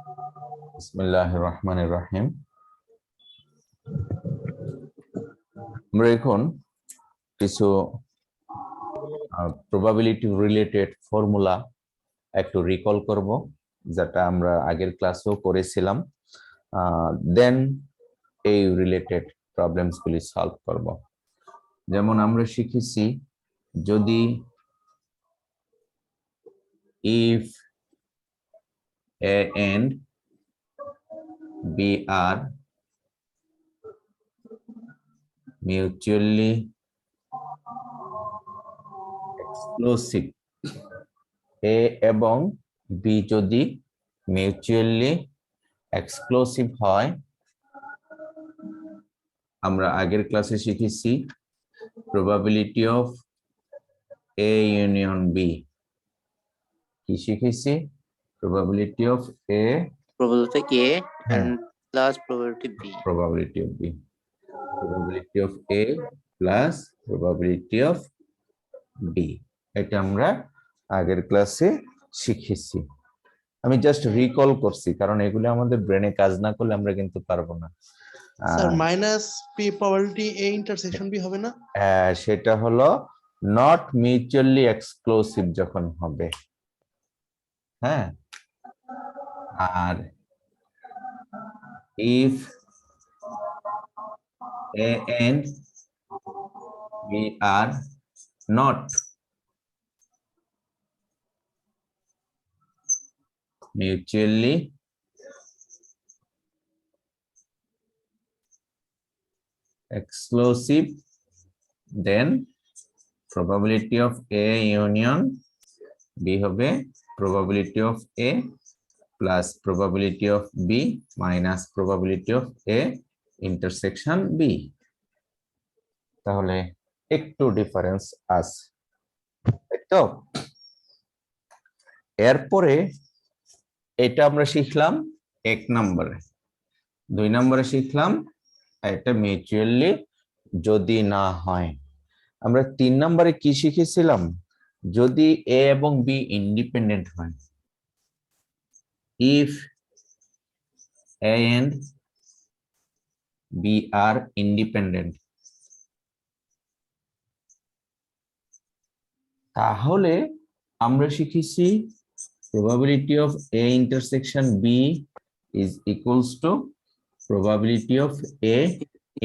বিসমিল্লাহির রহমানির রহিম। আমরা এখন কিছু প্রবাবিলিটি রিলেটেড ফর্মুলা একটু রিকল করব, যেটা আমরা আগের ক্লাসেও করেছিলাম। দেন এই রিলেটেড প্রবলেমস গুলি সলভ করব। যেমন আমরা শিখেছি, যদি if a and b are mutually exclusive, a এবং b যদি মিউচুয়ালি এক্সক্লুসিভ হয়, আমরা আগের ক্লাসে শিখেছি probability of A union B. কি শিখেছি? Probability of A probability A and plus probability B. probability of b, probability of a plus probability of b, এটা আমরা আগের ক্লাসে শিখেছি। আমি জাস্ট রিকল করছি, কারণ এগুলো আমাদের ব্রেনে কাজ না করলে আমরা কিন্তু পারবো না। Sir minus P probability A intersection B হবে না? সেটা হলো নট মিউচুয়ালি এক্সক্লুসিভ যখন হবে, হ্যাঁ। আর if a and b are not mutually exclusive, then probability of a union b হবে probability of a plus probability of b minus probability of a intersection b। তাহলে একটু ডিফারেন্স আছে, তাই তো? এরপরে এটা আমরা শিখলাম 1 নম্বরে। 2 নম্বরে শিখলাম এটা মিউচুয়ালি যদি না হয়। আমরা 3 নম্বরে কি শিখেছিলাম? যদি এ এবং বি ইন্ডিপেন্ডেন্ট হয়, if a and b are independent, তাহলে আমরা শিখেছি probability of a intersection b is equals to probability of a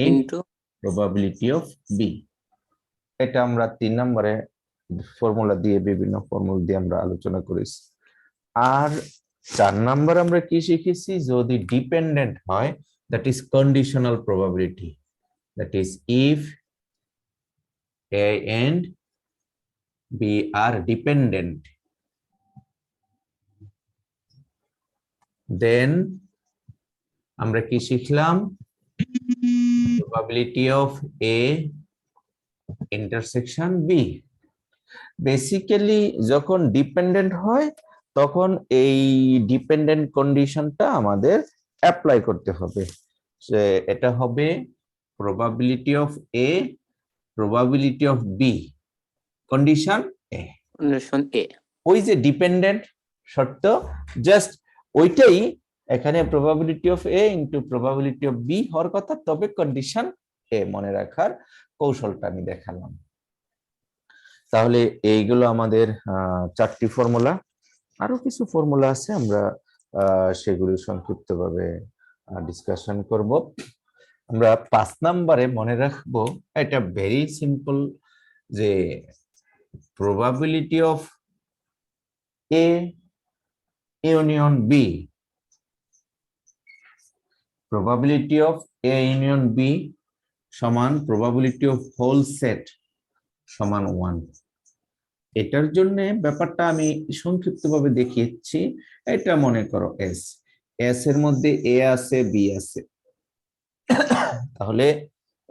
into probability of b। এটা আমরা 3 নম্বরে ফর্মুলা দিয়ে, বিভিন্ন ফর্মুলা দিয়ে আমরা আলোচনা করেছি। আর 4 নম্বর আমরা কি শিখেছি? যদি ডিপেন্ডেন্ট হয়, that is conditional probability, that is if a and b are dependent, then আমরা কি শিখলাম? probability of a intersection b। Basically যখন ডিপেন্ডেন্ট হয়, তখন এই ডিপেন্ডেন্ট কন্ডিশনটা আমাদের অ্যাপ্লাই করতে হবে। এটা হবে probability of a, probability of b, condition a। Condition A. ওই যে ডিপেন্ডেন্ট শর্ত, জাস্ট ওইটাই এখানে probability of a into probability of b হওয়ার কথা, তবে কন্ডিশন a মনে রাখার কৌশলটা আমি দেখালাম। তাহলে এইগুলো আমাদের 4টি ফর্মুলা। আরো কিছু ফর্মুলা আছে, আমরা সেগুলি সংক্ষিপ্তভাবে ডিসকাশন করব। আমরা 5 নম্বরে মনে রাখবো, এটা ভেরি সিম্পল, যে probability of A union B, probability of A union B সমান প্রবাবিলিটি অফ হোল সেট সমান 1। এটার জন্য ব্যাপারটা আমি সংক্ষিপ্তভাবে দেখিয়েছি। এটা মনে করো এস, এস এর মধ্যে এ আছে, বি আছে, তাহলে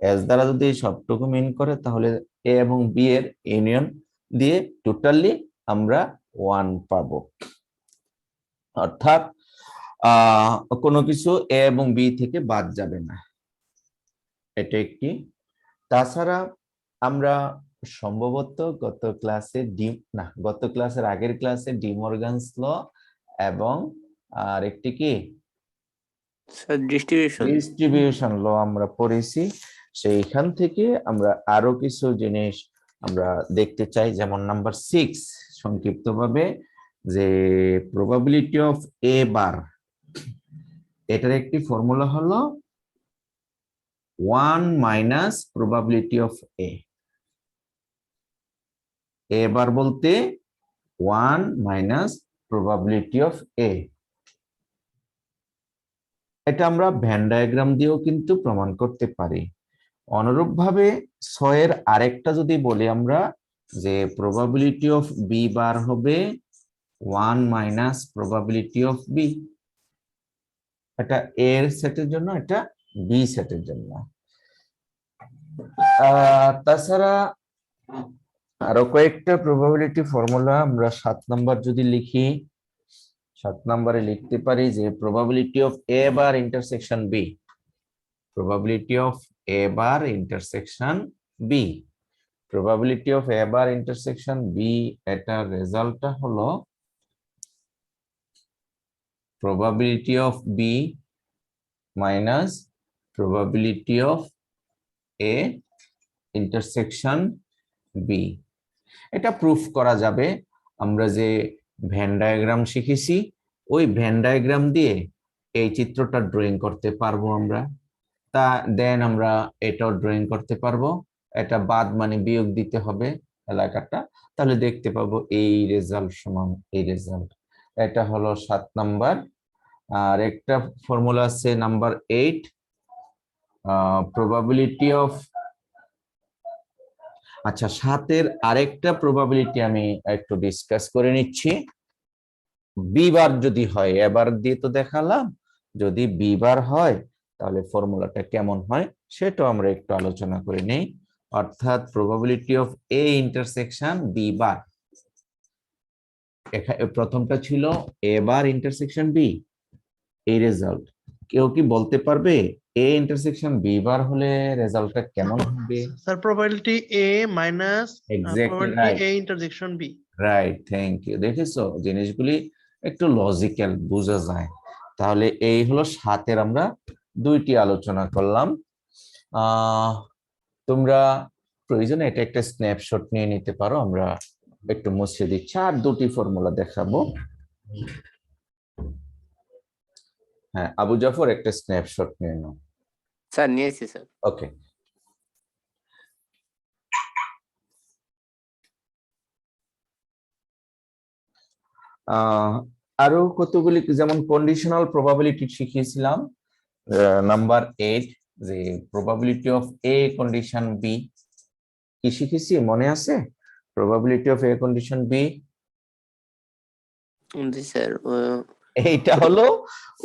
এস দ্বারা যদি সবটুকু মিন করে, তাহলে এ এবং বি এর ইউনিয়ন দিয়ে টোটালি আমরা 1 পাবো। অর্থাৎ কোনো কিছু এ এবং বি থেকে বাদ যাবে না, এটা একটি। তাছাড়া আমরা সম্ভবত গত ক্লাসের আগের ক্লাসে ডি মর্গানস ল এবং আর একটি কি স্যার ডিস্ট্রিবিউশন। ডিস্ট্রিবিউশন ল আমরা পড়েছি। সেইখান থেকে আমরা আরো কিছু জিনিস আমরা দেখতে চাই, যেমন নাম্বার 6 সংক্ষিপ্তভাবে যে প্রবাবিলিটি অফ এ বার, এটার একটি ফর্মুলা হলো 1 মাইনাস প্রবাবিলিটি অফ এ। এ বার বলতে 1 মাইনাস প্রবাবিলিটি অফ এ। এটা আমরা ভেন ডায়াগ্রাম দিয়েও কিন্তু প্রমাণ করতে পারি। অনুরূপভাবে 6 এর আরেকটা যদি বলি আমরা, যে প্রবাবিলিটি অফ বি বার হবে 1 মাইনাস প্রবাবিলিটি অফ বি। এটা এ এর সেটের জন্য, এটা বি সেটের জন্য। তাছাড়া আরো কয়েকটা প্রবাবিলিটি ফর্মুলা আমরা 7 নাম্বার যদি লিখি, 7 নম্বরে লিখতে পারি যে probability of A bar intersection B, probability of a bar intersection b, probability of a bar intersection b এটা রেজাল্টটা হলো probability of b minus probability of a intersection b। এটা প্রুফ করা যাবে, আমরা যে ভেন ডায়াগ্রাম শিখেছি ওই ভেন ডায়াগ্রাম দিয়ে এই চিত্রটা ড্রয়িং করতে পারবো আমরা। তা দেন আমরা এটাও ড্রয়িং করতে পারবো, এটা বাদ মানে বিয়োগ দিতে হবে এলাকাটা, তাহলে দেখতে পাবো এই রেজাল্ট সমান এই রেজাল্ট। এটা হলো 7 নাম্বার। আর একটা ফর্মুলা আছে নাম্বার 8, প্রবাবিলিটি অফ, আচ্ছা 7 এর আরেকটা প্রবাবিলিটি আমি একটু ডিসকাস করে নিচ্ছি। বি বার যদি হয়, এবার দিয়ে তো দেখালাম, যদি বি বার হয় তাহলে ফর্মুলাটা কেমন হয় সেটাও আমরা একটু আলোচনা করে নেই। অর্থাৎ probability of A intersection B bar, এখানে প্রথমটা ছিল এ বার ইন্টারসেকশন বি, এই রেজাল্ট। কেউ কি বলতে পারবে এ ইন্টারসেকশন বি বার হলে রেজাল্টটা কেমন হবে? Sir, probability A minus Exactly probability right. A intersection B. Right, thank you. দেখেছো জিনিসগুলি একটু লজিক্যাল, বোঝা যায়। তাহলে এই হলো 7 এর আমরা দুইটি আলোচনা করলাম। তোমরা প্রয়োজনে এটা একটা স্ন্যাপশট নিয়ে নিতে পারো, আমরা একটু মুছে দিচ্ছি। আর দুটি ফর্মুলা দেখাবো। হ্যাঁ আবু জাফর, একটা স্ন্যাপশট নিয়ে নাও। স্যার নিয়েছি স্যার। ওকে, আরো কতগুলি, যেমন কন্ডিশনাল প্রবাবিলিটি শিখিয়েছিলাম নাম্বার 8, যে probability of A condition B কি শিখেছি মনে আছে? Probability of A condition B, জি স্যার। এইটা হলো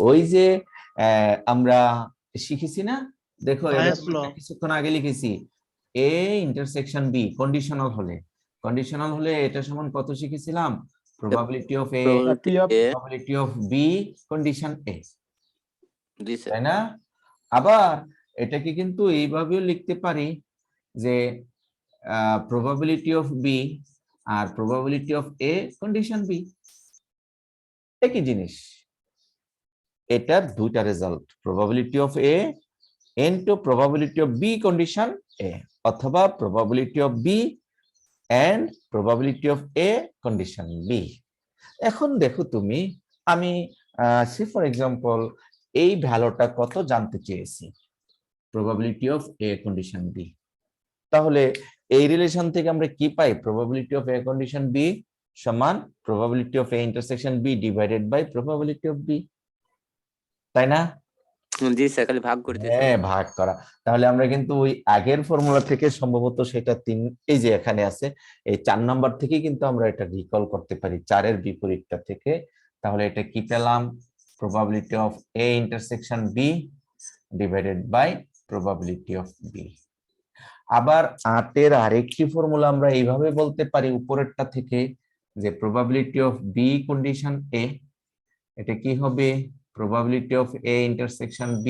ওই যে আমরা শিখেছি না, দেখো Bayes' law. কিছুক্ষণ আগে লিখেছি এ ইন্টারসেকশন বি কন্ডিশনাল হলে, কন্ডিশনাল হলে এটা সমান কত শিখেছিলাম? Probability of A, probability of B condition A, জি স্যার। তাই না? আবার এটাকে কিন্তু এইভাবেও লিখতে পারি যে প্রবাবিলিটি অফ বি আর probability of A condition B, একই জিনিস। এটার দুইটা result, probability of A into probability of B condition A, অথবা probability of B and probability of A condition B. এখন দেখো তুমি, আমি সে ফর এক্সাম্পল এই ভ্যালুটা কত জানতে চেয়েছি, probability of A condition B. তাহলে এই রিলেশন থেকে আমরা কি পাই? Probability of A condition B সমান probability of A intersection B divided by probability of B, তাই না? জি স্যার, খালি ভাগ করতে। হ্যাঁ ভাগ করা। তাহলে আমরা কিন্তু ওই আগের ফর্মুলা থেকে সম্ভবত সেটা 3, এই যে এখানে আছে এই 4 নাম্বার থেকে কিন্তু আমরা এটা রিকল করতে পারি, 4 এর বিপরীতটা থেকে। তাহলে এটা কি পেলাম? Probability of A intersection B divided by probability of B. আবার 8 এর আরেকটি ফর্মুলা আমরা এইভাবে বলতে পারি উপরেরটা থেকে, যে প্রবাবিলিটি অফ বি কন্ডিশন এ, এটা কি হবে? probability of A intersection B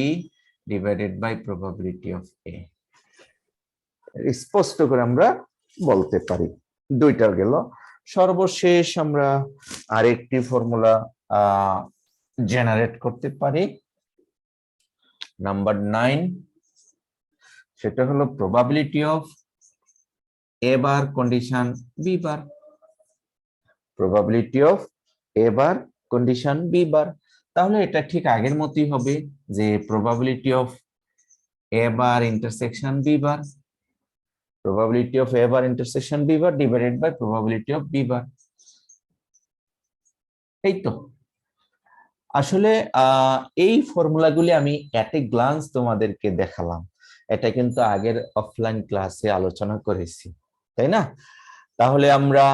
divided by probability of A। স্পষ্ট করে আমরা বলতে পারি। দুইটা গেল। সর্বশেষ আমরা আরেকটি ফর্মুলা জেনারেট করতে পারি। নাম্বার 9, সেটা হলো probability of A bar condition B bar. Probability of A bar condition B bar, তাহলে এটা ঠিক আগের মতই হবে যে probability of A bar intersection B bar, probability of A bar intersection B bar divided by probability of B bar। এই তো আসলে এই ফর্মুলাগুলি আমি এট এ গ্লান্স তোমাদেরকে দেখালাম, এটা কিন্তু আগের অফলাইন ক্লাসে আলোচনা করেছি, তাই না? তাহলে আমরা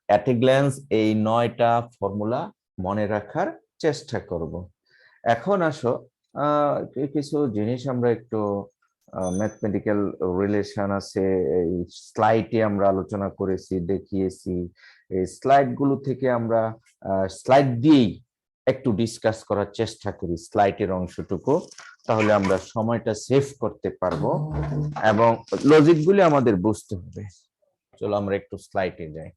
এট এ গ্লান্স এই 9টা ফর্মুলা মনে রাখার চেষ্টা করব। এখন আসো কিছু জিনিস আমরা একটু ম্যাথমেটিক্যাল রিলেশন আছে, এই স্লাইডে আমরা আলোচনা করেছি, দেখিয়েছি। এই স্লাইড গুলো থেকে আমরা স্লাইড দিয়েই একটু ডিসকাস করার চেষ্টা করি স্লাইডের অংশটুকু, তাহলে আমরা সময়টা সেভ করতে পারবো এবং লজিক গুলি আমাদের বুঝতে হবে। চলো আমরা একটু স্লাইডে যাই।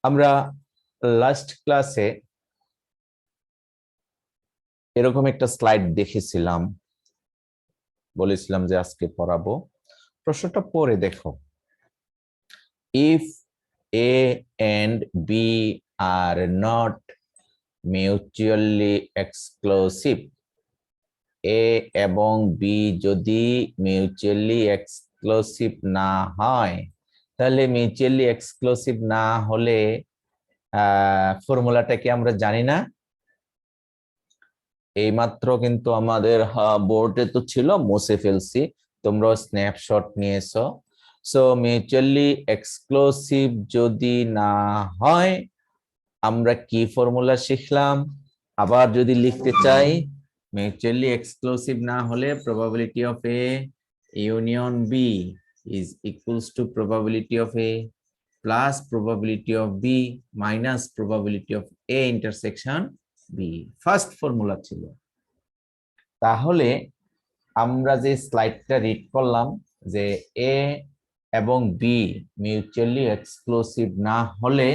আমরা লাস্ট ক্লাসে এরকম একটা স্লাইড দেখেছিলাম, বলেছিলাম যে আজকে পড়াবো। প্রশ্নটা পড়ে দেখো, if A and B are not mutually exclusive, A এবং বি যদি মিউচুয়ালি এক্সক্লুসিভ না হয়, তাহলে মিউচুয়ালি এক্সক্লুসিভ না হলে ফর্মুলাটা কি আমরা জানি না? এইমাত্র কিন্তু আমাদের বোর্ডে তো ছিল, মুছে ফেলছি, তোমরা স্ন্যাপশট নিয়েছো। সো মিউচুয়ালি এক্সক্লুসিভ যদি না হয় আমরা কি ফর্মুলা শিখলাম? আবার যদি লিখতে চাই, মিউচুয়ালি এক্সক্লুসিভ না হলে probability of A union B is equals to probability of A plus probability of B minus probability of A intersection B. First formula ছিল। তাহলে আমরা যে স্লাইডটা রিড করলাম যে এ এবং বি মিউচুয়ালি এক্সক্লুসিভ না হলে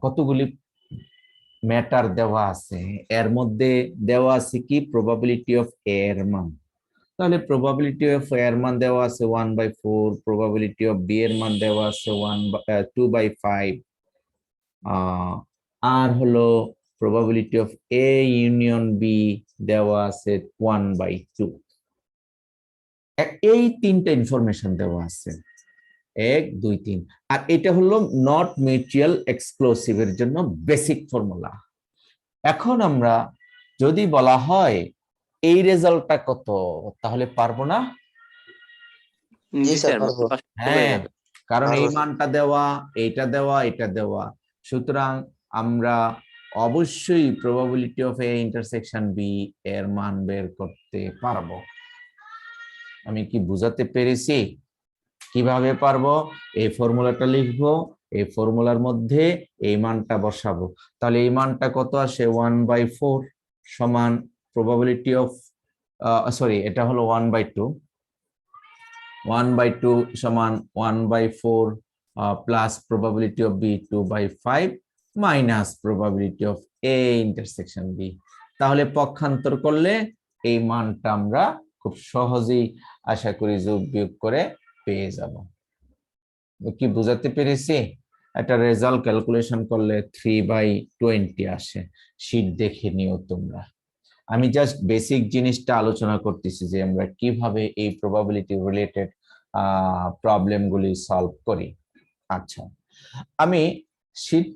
কতগুলি ম্যাটার দেওয়া আছে, এর মধ্যে দেওয়া আছে কি প্রবাবিলিটি অফ এ এর মান। তাহলে প্রবাবিলিটি অফ এ এর মান দেওয়া আছে 1/4, প্রবাবিলিটি অফ বি এর মান দেওয়া আছে 2/5, আর হলো probability of A union B দেওয়া আছে 1/2। এই তিনটা ইনফরমেশন দেওয়া আছে, 1 2 3। আর এটা হলো নট মিউচুয়াল এক্সক্লুসিভ এর জন্য বেসিক ফর্মুলা। এখন আমরা যদি বলা হয় এই রেজাল্টটা কত, তাহলে পারবো না? জি স্যার, হ্যাঁ, কারণ এই মানটা দেওয়া, এইটা দেওয়া, এটা দেওয়া, সুতরাং আমরা অবশ্যই probability of A intersection B এর মান বের করতে পারবো। আমি কি বুঝাতে পেরেছি? কিভাবে পারবো? এই ফর্মুলাটা লিখবো, এই ফর্মুলার মধ্যে এই মানটা বসাবো, তাহলে এই মানটা কত আসে 1/4 সমান প্রবাবিলিটি অফ সরি এটা হলো 1/2, 1/2 সমান 1/4 plus probability of B 2/5 minus probability of A intersection B. তাহলে পক্ষান্তর করলে এই মানটা আমরা খুব সহজেই আশা করি যোগ বিয়োগ করে পেয়ে যাব। কি বুঝাতে পেরেছি? একটা রেজাল্ট ক্যালকুলেশন করলে 3/20 আসে, শীট দেখে নিও তোমরা। আমি জাস্ট বেসিক জিনিসটা আলোচনা করতেছি যে আমরা কিভাবে এই প্রবাবিলিটি রিলেটেড প্রবলেমগুলি সলভ করি। আচ্ছা, আমি শীট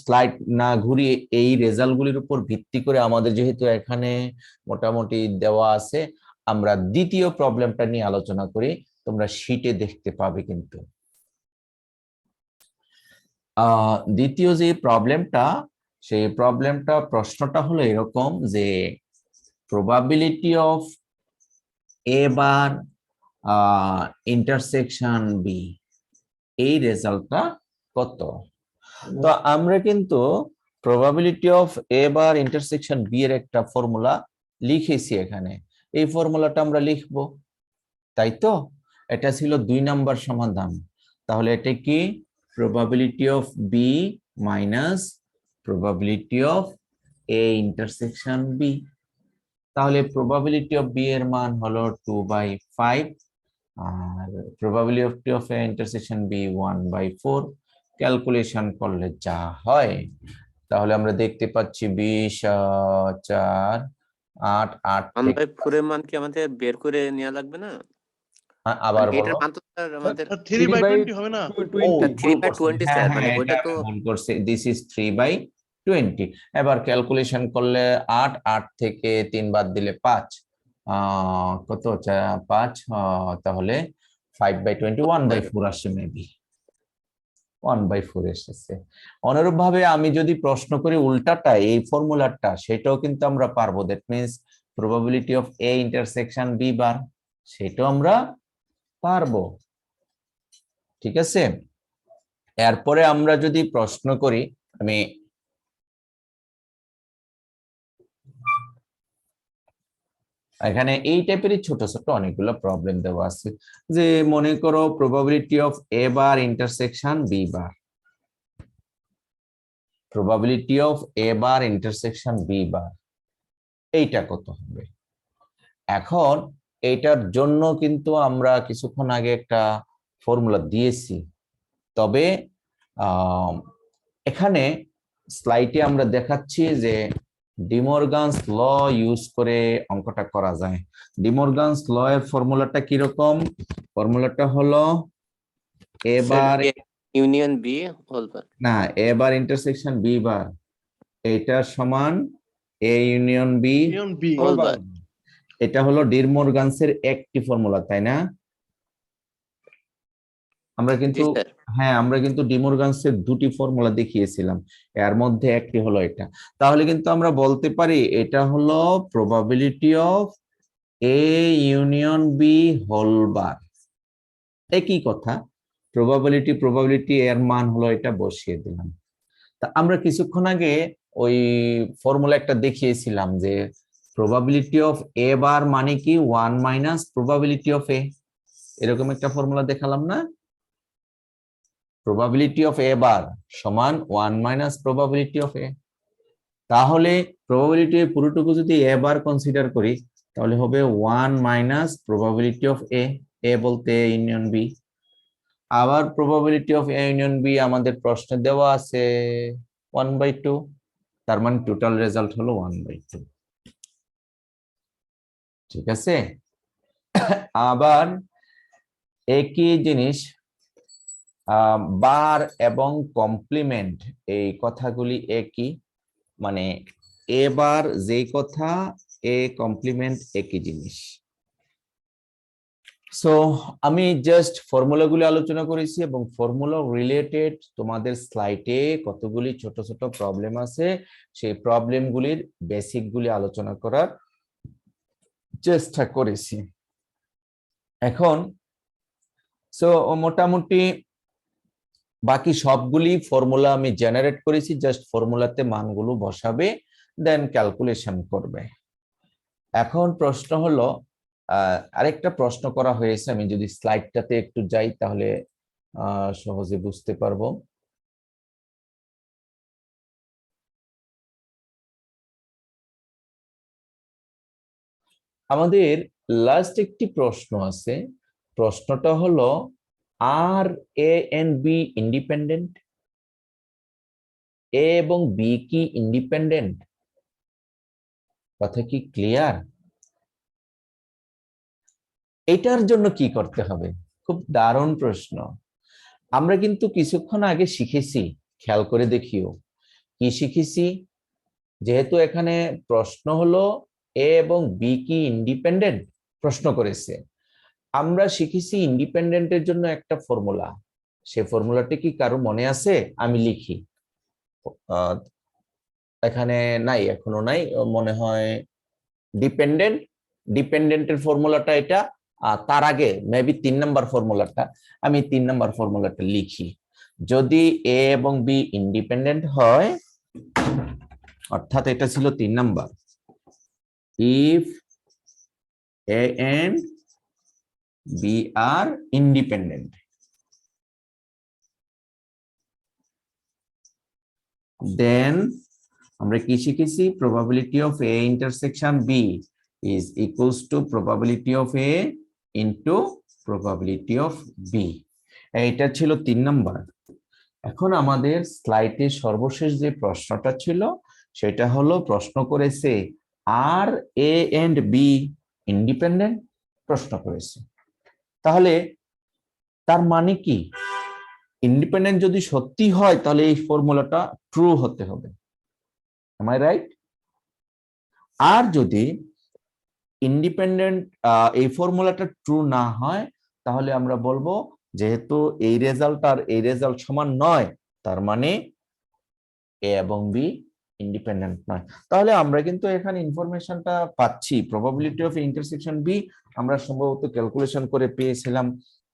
স্লাইড না ঘুরিয়ে এই রেজাল্টগুলির উপর ভিত্তি করে আমাদের যেহেতু এখানে মোটামুটি দেওয়া আছে, আমরা দ্বিতীয় প্রবলেমটা নিয়ে আলোচনা করি। তোমরা শীটে দেখতে পাবে কিন্তু দ্বিতীয় যে প্রবলেমটা, সেই প্রবলেমটা প্রশ্নটা হলো এরকম যে probability of A bar intersection B, এই রেজাল্টটা কত? তো আমরা কিন্তু probability of A bar intersection B এর একটা ফর্মুলা লিখেছি এখানে, এই ফর্মুলাটা আমরা লিখবো, তাই তো? এটা ছিল 2 নাম্বার সমাধান। তাহলে এটা কি? Probability of B minus probability of A intersection B. তাহলে প্রবাবিলিটি অফ বি এর মান হলো 2/5 আর probability of A intersection B 1/4। Calculation করলে যা হয়, তাহলে আমরা দেখতে পাচ্ছি 20 4 8 8 থেকে 1/4 এর মান কি আমাদের বের করে নেওয়া লাগবে না? আবার মানে এটার বলো। মান তো স্যার আমাদের 3/20 হবে না? ও 3/20 হ্যাঁ স্যার, হ্যাঁ, মানে ওইটা এটা তো ভুল করছে, দিস ইজ 3/20। এবার ক্যালকুলেশন করলে 8 8 থেকে 3 বাদ দিলে 5, কত 5, তাহলে 5/20 1/4 আসছে, মেবি 1/4 এসেছে। অনুরূপ ভাবে আমি যদি প্রশ্ন করি উল্টাটা, এই ফর্মুলাটা, সেটাও কিন্তু আমরা পারবো। That means probability of A intersection B bar, সেটাও আমরা পারবো। ঠিক আছে, এরপরে আমরা যদি প্রশ্ন করি, আমি এখানে এই টাইপেরই ছোট ছোট অনেকগুলো প্রবলেম দেওয়া আছে, যে মনে করো probability of A bar intersection B bar, probability of A bar intersection B bar, এইটা কত হবে? এখন এইটার জন্য কিন্তু আমরা কিছুক্ষণ আগে একটা ফর্মুলা দিয়েছি, তবে এখানে স্লাইডে আমরা দেখাচ্ছি যে ডিমরগানস ল ইউজ করে অঙ্কটা করা যায়। ডিমরগানস ল এর ফর্মুলাটা কিরকম? ফর্মুলাটা হলো A bar union B whole bar, না, A bar intersection B bar, এটা সমান A union B Union B. Whole bar. এটা হলো ডিমরগানসের একটি ফর্মুলা, তাই না? আমরা জি কিন্তু স্যার। হ্যাঁ, আমরা কিন্তু ডিমরগানসের দুটি ফর্মুলা দেখিয়েছিলাম, এর মধ্যে একটি হলো এটা। তাহলে কিন্তু আমরা বলতে পারি এটা হলো probability of A union B whole bar. একই কথা, প্রবাবিলিটি এর মান হলো এটা, বসিয়ে দিলাম। তা আমরা কিছুক্ষণ আগে ওই ফর্মুলা একটা দেখিয়েছিলাম যে প্রবাবিলিটি অফ এ বার মানে কি 1 মাইনাস প্রবাবিলিটি অফ এ, এরকম একটা ফর্মুলা দেখালাম না? প্রবাবিলিটি অফ এ বার সমান 1 মাইনাস প্রবাবিলিটি অফ এ। তাহলে প্রবাবিলিটি পুরোটুকু যদি এ বার কনসিডার করি, তাহলে হবে 1 minus probability of A, A বলতে এ ইউনিয়ন বি। আবার probability of A union B আমাদের প্রশ্নে দেওয়া আছে 1/2, তার মানে টোটাল রেজাল্ট হলো 1/2। ঠিক আছে, আবার একই জিনিস বার এবং কমপ্লিমেন্ট, এই কথাগুলি একই, মানে এ বার যেই কথা, এ কমপ্লিমেন্ট একই জিনিস। সো আমি জাস্ট ফর্মুলাগুলি আলোচনা করেছি, এবং ফর্মুলা রিলেটেড তোমাদের স্লাইডে কতগুলি ছোট ছোট প্রবলেম আছে, সেই প্রবলেমগুলির বেসিকগুলি আলোচনা করার চেষ্টা করেছি। এখন সো মোটামুটি বাকি সবগুলি ফর্মুলা আমি জেনারেট করেছি, জাস্ট ফর্মুলাতে মানগুলো বসাবে, দেন ক্যালকুলেশন করবে। এখন প্রশ্ন হলো, আরেকটা প্রশ্ন করা হয়েছে, আমি যদি স্লাইডটাতে একটু যাই তাহলে সহজে বুঝতে পারবো। আমাদের লাস্ট একটি প্রশ্ন আছে, প্রশ্নটা হলো আর এ এন্ড বি ইন্ডিপেন্ডেন্ট? এ এবং বি কি ইন্ডিপেন্ডেন্ট? কথা কি ক্লিয়ার? এটার জন্য কি করতে হবে? খুব দারুণ প্রশ্ন। আমরা কিন্তু কিছুক্ষণ আগে শিখেছি, খেয়াল করে দেখিও কি শিখেছি। যেহেতু এখানে প্রশ্ন হলো এ এবং বি কি ইন্ডিপেন্ডেন্ট প্রশ্ন করেছে, আমরা শিখেছি ইন্ডিপেন্ডেন্টের জন্য একটা ফর্মুলা। সে ফর্মুলাটি কি কারো মনে আছে? আমি লিখি, এখানে নাই, এখনো নাই মনে হয়। ডিপেন্ডেন্টের ফর্মুলাটা এটা, তার আগে মেবি 3 নাম্বার ফর্মুলাটা, আমি 3 নাম্বার ফর্মুলাটা লিখি। যদি এ এবং বি ইন্ডিপেন্ডেন্ট হয়, অর্থাৎ এটা ছিল 3 number, if A and B are independent, then আমরা কি শিখেছি, probability of A intersection B is equals to probability of A into probability of B. এইটা ছিল 3 নাম্বার। এখন আমাদের স্লাইডে সর্বশেষ যে প্রশ্নটা ছিল সেটা হলো, প্রশ্ন করেছে আর এ এন্ড বি ইন্ডিপেন্ডেন্ট, প্রশ্ন করেছে। তাহলে তার মানে কি, ইন্ডিপেন্ডেন্ট যদি সত্যি হয় তাহলে এই ফর্মুলাটা ট্রু হতে হবে, এম আই রাইট? আর যদি ইন্ডিপেন্ডেন্ট এই ফর্মুলাটা ট্রু না হয় তাহলে আমরা বলবো যেহেতু এই রেজাল্ট আর এই রেজাল্ট সমান নয়, তার মানে এ এবং বি ইন্ডিপেন্ডেন্ট নয়। তাহলে আমরা কিন্তু এখানে ইনফরমেশনটা পাচ্ছি, প্রবাবিলিটি অফ ইন্টারসেকশন বি আমরা সম্ভবত ক্যালকুলেশন করে পেয়েছিলাম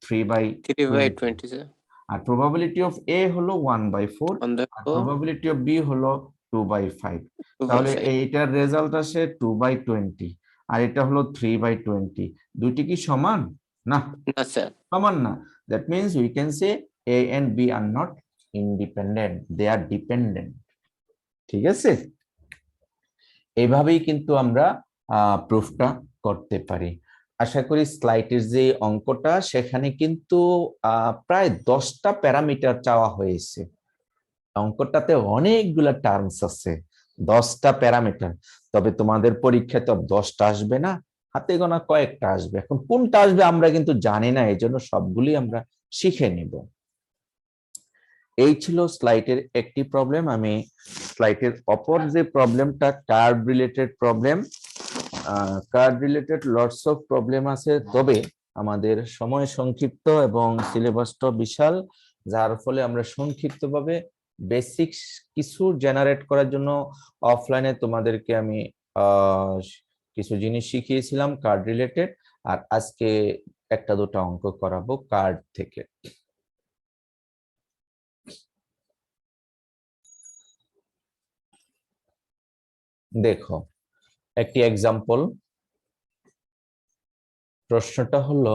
3/20 sir. আর প্রবাবিলিটি অফ এ হলো 1/4 On the আর প্রবাবিলিটি অফ বি হলো 2/5। তাহলে এইটার রেজাল্ট আসে 2/20 আর এটা হলো 3/20। দুইটি কি সমান? না, no sir. সমান না। That means we can say A and B are not independent, they are dependent. ঠিক আছে, এইভাবেই কিন্তু আমরা প্রুফটা করতে পারি। আশা করি স্লাইডের যে অঙ্কটা সেখানে কিন্তু প্রায় 10টা প্যারামিটার চাওয়া হয়েছে। অঙ্কটাতে অনেকগুলা টার্মস আছে, 10টা প্যারামিটার। তবে তোমাদের পরীক্ষায় তো 10টা আসবে না, হাতে গোনা কয়েকটা আসবে। এখন কোনটা আসবে আমরা কিন্তু জানি না, এই জন্য সবগুলি আমরা শিখে নিব। এই ছিল স্লাইডের একটি প্রবলেম। আমি স্লাইডের অপর যে প্রবলেমটা curve related problem, curve related lots of problem আছে, তবে আমাদের সময় সংক্ষিপ্ত এবং সিলেবাসটা বিশাল, যার ফলে আমরা সংক্ষিপ্তভাবে বেসিক্স কিছু জেনারেট করার জন্য অফলাইনে তোমাদেরকে আমি কিছু জিনিস শিখিয়েছিলাম কার্ড রিলেটেড, আর আজকে একটা দুটো অঙ্ক করাবো কার্ড থেকে। দেখো একটি এক্সাম্পল, প্রশ্নটা হলো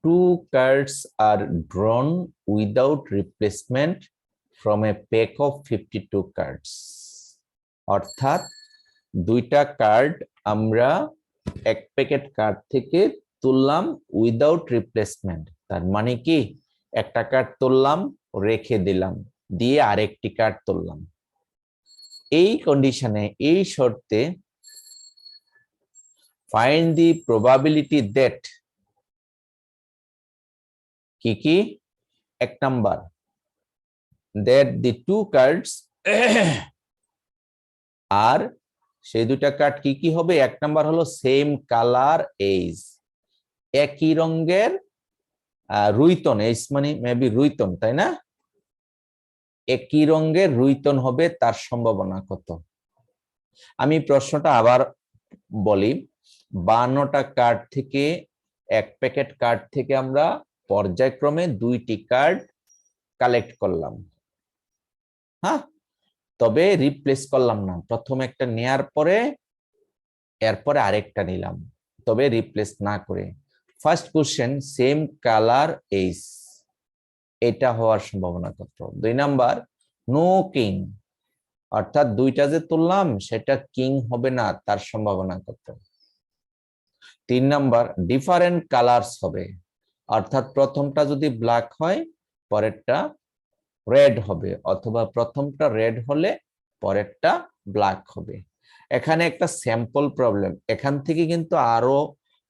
2 cards are drawn without replacement from a pack of 52 cards। অর্থাৎ দুইটা কার্ড আমরা এক প্যাকেট কার্ড থেকে তুললাম উইদাউট রিপ্লেসমেন্ট। তার মানে কি, একটা কার্ড তুললাম রেখে দিলাম, দিয়ে আরেকটি কার্ড তুললাম। এই কন্ডিশনে, এই শর্তে find the probability that কি কি, এক number that the two cards আর সেই দুটা কার্ড কি কি হবে, এক নাম্বার হলো সেম কালার এইজ, একই রঙের রুইতন, এইজ মানে মেবি রুইতন, তাই না? একই রঙের রুইতন হবে, তার সম্ভাবনা কত? আমি প্রশ্নটা আবার বলি, 52টা কার্ড থেকে, এক প্যাকেট কার্ড থেকে আমরা পর্যায়ক্রমে 2টি কার্ড কালেক্ট করলাম, হ্যাঁ, তবে রিপ্লেস করলাম না। প্রথম একটা নেয়ার পরে এরপরে আরেকটা নিলাম, তবে রিপ্লেস না করে। First question, same colour age, এটা হওয়ার সম্ভাবনা কত? 2 নাম্বার, নো কিং, অর্থাৎ দুইটা যে তুললাম সেটা কিং হবে না, তার সম্ভাবনা কত? 3 নাম্বার, ডিফারেন্ট কালারস হবে, অর্থাৎ প্রথমটা যদি ব্ল্যাক হয় পরেরটা রেড হবে, অথবা প্রথমটা রেড হলে পরেরটা ব্ল্যাক হবে। এখানে একটা স্যাম্পল প্রবলেম, এখান থেকে কিন্তু আরো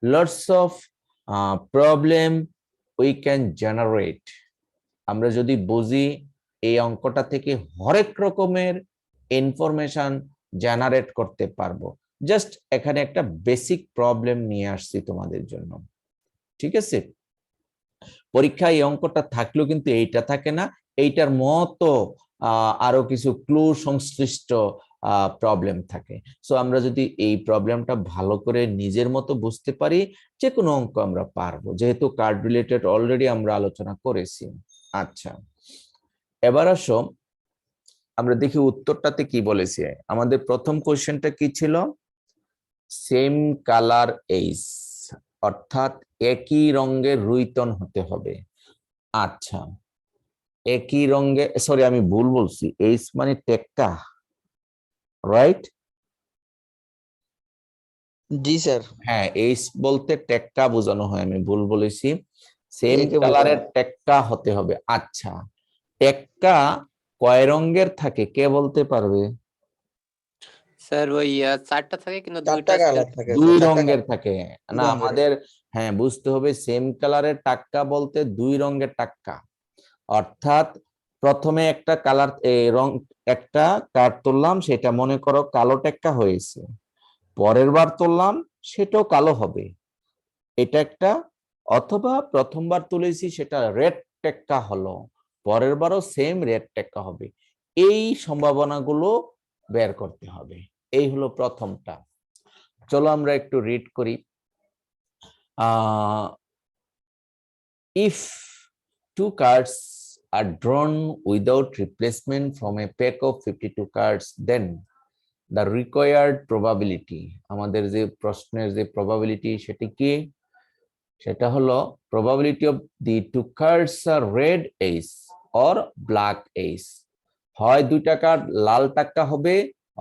lots of problem we can generate. আমরা যদি বুঝি এই অঙ্কটা থেকে হরেক রকমের ইনফরমেশন জেনারেট করতে পারবো। জাস্ট এখানে একটা বেসিক প্রবলেম নিয়ে আসছি তোমাদের জন্য, ঠিক আছে? পরীক্ষায় এই অঙ্কটা থাকলেও কিন্তু এইটা থাকে না, এইটার মতো আরো কিছু ক্লু সংশ্লিষ্ট প্রবলেম থাকে। সো আমরা যদি এই প্রবলেমটা ভালো করে নিজের মতো বুঝতে পারি, যে কোনো অঙ্ক আমরা পারবো, যেহেতু কার্ড রিলেটেড অলরেডি আমরা আলোচনা করেছি। আচ্ছা, এবার আসো আমরা দেখি উত্তরটাতে কি বলেছে। আমাদের প্রথম কোশ্চেনটা কি ছিল? সেম কালার এইস, অর্থাৎ একই রঙের রুইতন হতে হবে। আচ্ছা, একই রঙে, সরি আমি ভুল বলছি, এইস মানে টেক্কা, রাইট? জি স্যার। হ্যাঁ, এইস বলতে টেক্কা বোঝানো হয়, আমি ভুল বলেছি। সেম এইটা কালারের টেক্কা হতে হবে। আচ্ছা, টেক্কা কয় রঙের থাকে কে বলতে পারবে? স্যার ওই চারটা থাকে কিন্তু চারটা দুইটা কালার থাকে দুই স্যার, চারটা রঙের থাকে না রঙের। আমাদের? হ্যাঁ, বুঝতে হবে সেম কালারের টাক্কা বলতে দুই রঙের টাক্কা, অর্থাৎ প্রথমে একটা কালার রং একটা কার্ড তুললাম, সেটা মনে করো কালো টেক্কা হয়েছে, পরের বার তুললাম সেটাও কালো হবে, এটা একটা। অথবা প্রথমবার তুলেছি সেটা রেড টেক্কা হলো, পরের বারও সেম রেড টেক্কা হবে। এই সম্ভাবনাগুলো বের করতে হবে। এই হলো প্রথমটা। চলো আমরা একটু রিড করি। If two cards are drawn without replacement from a pack of 52 cards, then the required probability, আমাদের যে প্রশ্নের যে probability সেটা কি? সেটা হলো probability of the two cards are red ace or black ace, হয় দুইটা কার্ড লাল টাক্কা হবে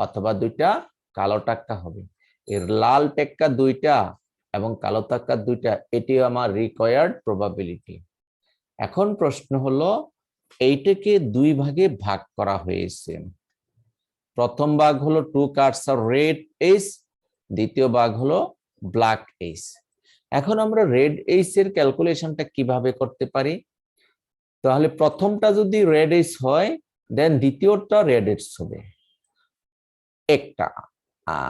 অথবা দুইটা কালো টাক্কা হবে। এর লাল টেক্কা দুইটা এবং কালো টাক্কা দুইটা, এটি আমার রিকোয়ার্ড প্রবাবিলিটি। এখন প্রশ্ন হলো এইটাকে দুই ভাগে ভাগ করা হয়েছে। প্রথম ভাগ হলো টু কার্ডস আর রেড এস, দ্বিতীয় ভাগ হলো ব্ল্যাক এস। এখন আমরা রেড এস এর ক্যালকুলেশনটা কিভাবে করতে পারি? তাহলে প্রথমটা যদি রেড এস হয়, দেন দ্বিতীয়টা রেড এস হবে একটা,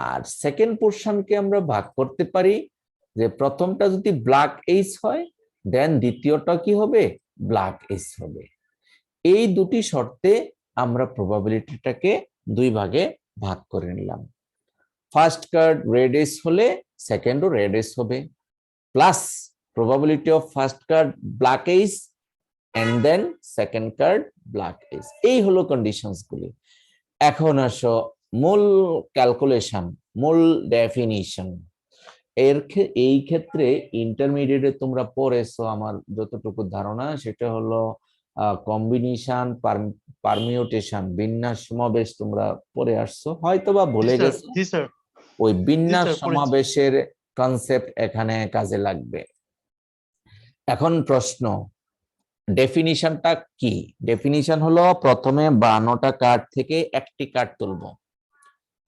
আর সেকেন্ড পোর্শনকে আমরা ভাগ করতে পারি যে প্রথমটা যদি ব্ল্যাক এস হয়, দেন দ্বিতীয়টা কি হবে? ব্ল্যাক এস হবে। এই দুটি শর্তে আমরা প্রবাবিলিটিটাকে দুই ভাগে ভাগ করে নিলাম। ফার্স্ট কার্ড রেড এস হলে সেকেন্ডও রেড এস হবে, plus probability of first card black ace and then second card black ace. এই হলো কন্ডিশনস গুলি। এখন আসো মূল ক্যালকুলেশন, মূল ডেফিনিশন। এই ক্ষেত্রে ইন্টারমিডিয়েটে তোমরা পড়েছো, আমার যতটুকু ধারণা সেটা হলো কম্বিনেশন, পারমিউটেশন, বিন্যাস সমাবেশ তোমরা পড়ে আসছো, হয়তোবা ভুলে গেছো। জি স্যার। ওই বিন্যাস স্যার, পড়েছি। সমাবেশের কনসেপ্ট এখানে কাজে লাগবে। এখন প্রশ্ন, ডেফিনিশনটা কি? ডেফিনিশন হলো প্রথমে 52টা কার্ড থেকে একটি কার্ড তুলবো,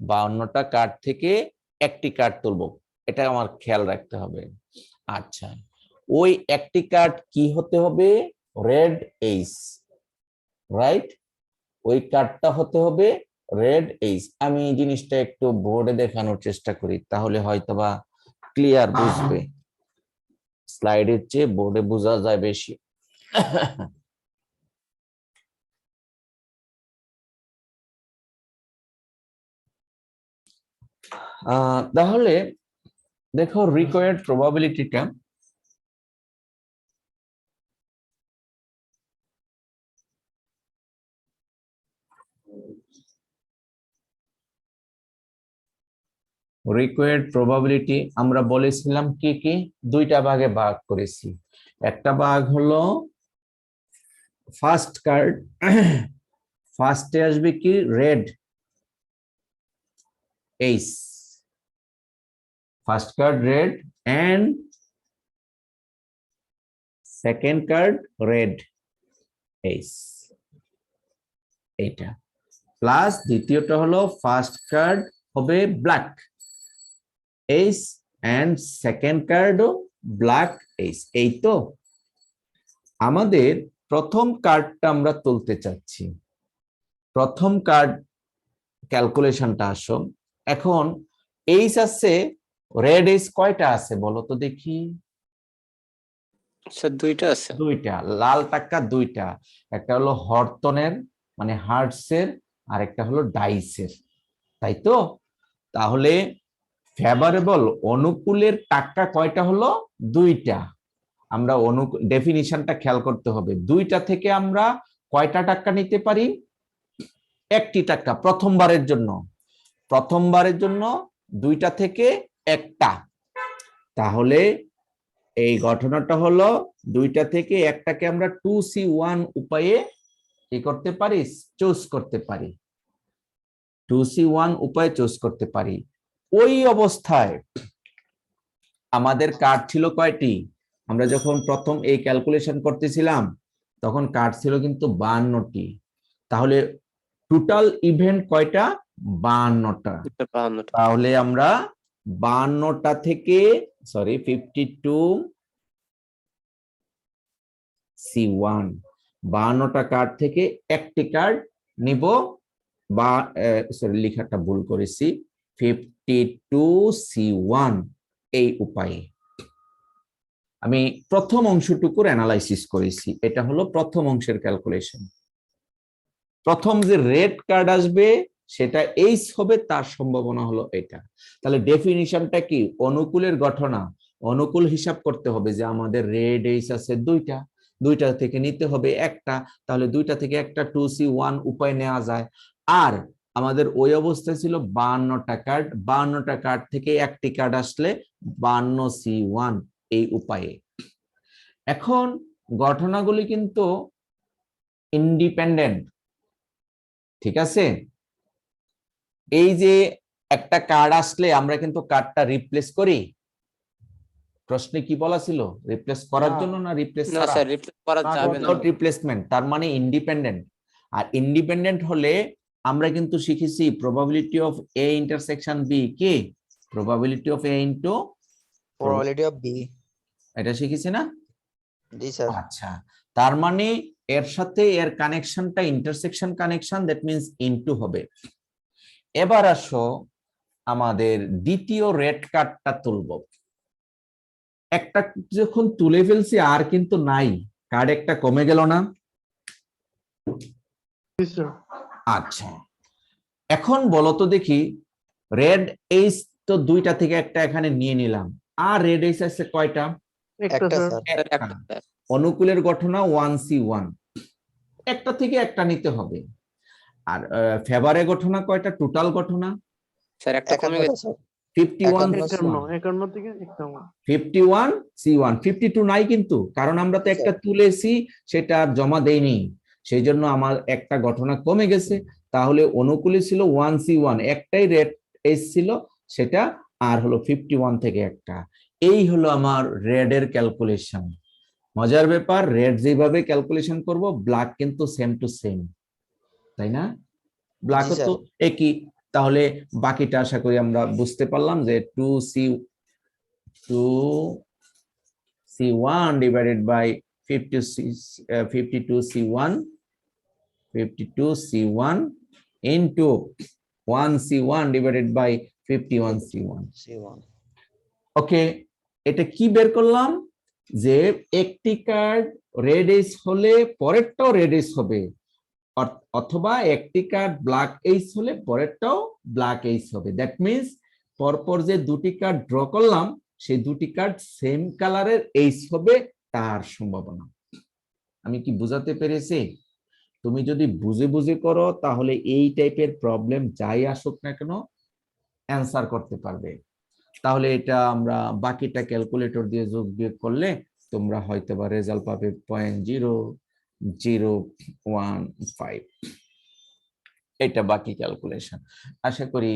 52টা কার্ড থেকে একটি কার্ড তুলবো, এটা আমার খেয়াল রাখতে হবে। আচ্ছা, ওই একটি কার্ড কি হতে হবে? রেড এইস, রাইট? ওই কার্ডটা হতে হবে রেড এইস। আমি এই জিনিসটা একটু বোর্ডে দেখানোর চেষ্টা করি, তাহলে হয়তোবা ক্লিয়ার বুঝবে। স্লাইডের চেয়ে বোর্ডে বোঝা যায় বেশি। তাহলে দেখো রিকোয়ার্ড প্রবাবিলিটিটা, রিকোয়ার্ড প্রবাবিলিটি আমরা বলেছিলাম কি কি? দুইটা ভাগে ভাগ করেছি। একটা ভাগ হলো ফার্স্ট কার্ড, ফার্স্টে আসবে কি? Red ace, first card red and second card red ace, এইটা। প্লাস দ্বিতীয়টা হলো ফার্স্ট কার্ড হবে ব্ল্যাক এইস এন্ড সেকেন্ড কার্ডও ব্ল্যাক এইস। এই তো আমাদের প্রথম কার্ডটা আমরা তুলতে চাচ্ছি। প্রথম কার্ড ক্যালকুলেশনটা আসো। এখন এইস আছে, রেড এইস কয়টা আছে বলো তো দেখি? স্যার দুইটা আছে। দুইটা। লাল টাক্কা দুইটা, একটা হলো হরতনের মানে হার্টসের, আর একটা হলো ডাইসের, তাই তো? তাহলে ফেভারেবল অনুকূলের টাক্কা কয়টা হলো? দুইটা। আমরা ডেফিনিশনটা খেয়াল করতে হবে, দুইটা থেকে আমরা কয়টা টাক্কা নিতে পারি? একটি টাকা প্রথমবারের জন্য 2টা থেকে 1টা। তাহলে এই ঘটনাটা হলো 2টা থেকে 1টাকে আমরা 2C1 উপায়ে কি করতে পারি, চুজ করতে পারি। 2C1 উপায়ে চুজ করতে পারি। ওই অবস্থায় আমাদের কার্ড ছিল কয়টি? আমরা যখন প্রথম এই ক্যালকুলেশন করতেছিলাম তখন কার্ড ছিল কিন্তু 52টি। তাহলে টোটাল ইভেন্ট কয়টা? 52টা। তাহলে আমরা 52টা থেকে 52C1 52টা কার্ড থেকে একটি কার্ড নিব, বা লেখাটা ভুল করেছি, 52C1 এই উপায়ে। আমি প্রথম অংশটুকুর অ্যানালাইসিস করেছি, এটা হলো প্রথম অংশের ক্যালকুলেশন। প্রথম যে রেড কার্ড আসবে সেটা এইচ হবে, তার সম্ভাবনা হলো এটা। তাহলে ডেফিনিশনটা কি? অনুকূলের ঘটনা, অনুকূল হিসাব করতে হবে যে আমাদের রেড এইচ আছে 2টা থেকে নিতে হবে 1টা, তাহলে 2টা থেকে 1টা 2C1 উপায় নেওয়া যায়। আর আমাদের ওই অবস্থায় ছিল 52টা কার্ড, 52টা কার্ড থেকে একটি কার্ড আসলে 52C1 এই উপায়ে। এখন ঘটনাগুলি কিন্তু ইন্ডিপেন্ডেন্ট, ঠিক আছে? এই যে একটা কার্ড আসলে আমরা কিন্তু কার্ডটা রিপ্লেস করি। প্রশ্নে কি বলা ছিল? রিপ্লেস করার জন্য না রিপ্লেস না স্যার, রিপ্লেস করা যাবে না। রিপ্লেসমেন্ট, তার মানে ইন্ডিপেন্ডেন্ট। আর ইন্ডিপেন্ডেন্ট হলে আমরা কিন্তু শিখেছি probability of A intersection B কি? Probability of A into probability of B. এটা শিখেছি না? জি স্যার। আচ্ছা, তার মানে এর সাথে এর কানেকশনটা intersection connection, that means into হবে। এবার আসো আমাদের দ্বিতীয় রেড কার্ডটা তুলব। একটা যখন তুলে ফেলছি আর কিন্তু নাই, কার্ড একটা কমে গেল না? আচ্ছা, এখন বলো তো দেখি, রেড এইচ তো 2টা থেকে একটা এখানে নিয়ে নিলাম, আর রেড এইচ আছে কয়টা? একটা স্যার। একটা। অনুকূলের ঘটনা 1C1, একটা থেকে একটা নিতে হবে। আর ফেভারে ঘটনা কয়টা? টোটাল ঘটনা স্যার একটা কমে গেছে। 51C1 52 নাই কিন্তু, কারণ আমরা তো একটা তুলেছি সেটা জমা দেইনি, সেই জন্য আমার একটা ঘটনা কমে গেছে। তাহলে অনুকূলে ছিল 1C1, একটাই রেড এইচ ছিল সেটা, আর হলো 51 থেকে একটা। এই হলো আমার রেড এর ক্যালকুলেশন। মজার ব্যাপার, রেড যেভাবে ক্যালকুলেশন করব, ব্ল্যাক কিন্তু সেম টু সেম, তাই না? ব্ল্যাক তো একই। তাহলে বাকিটা আশা করি আমরা বুঝতে পারলাম যে 2C1 divided by 52C1 into 1C1 divided by 51C1। Okay, এটা কি বের করলাম? যে একটি কার্ড রেড এইচ হলে পরেরটাও রেড এইচ হবে, অথবা একটি কার্ড ব্ল্যাক এইচ হলে পরেরটাও ব্ল্যাক এইচ হবে। দ্যাট মিনস পরপর যে দুটি কার্ড ড্র করলাম সেই দুটি কার্ড সেম কালারের এইচ হবে, তার সম্ভাবনা। আমি কি বুঝাতে পেরেছি? তুমি যদি বুঝে বুঝে করো তাহলে এই টাইপের প্রবলেম যাই আসুক না কেন অ্যান্সার করতে পারবে। তাহলে এটা আমরা বাকিটা ক্যালকুলেটর দিয়ে যোগ বিয়োগ করলে তোমরা হয়তো বা রেজাল্ট পাবে 0.0015। এটা বাকি ক্যালকুলেশন। আশা করি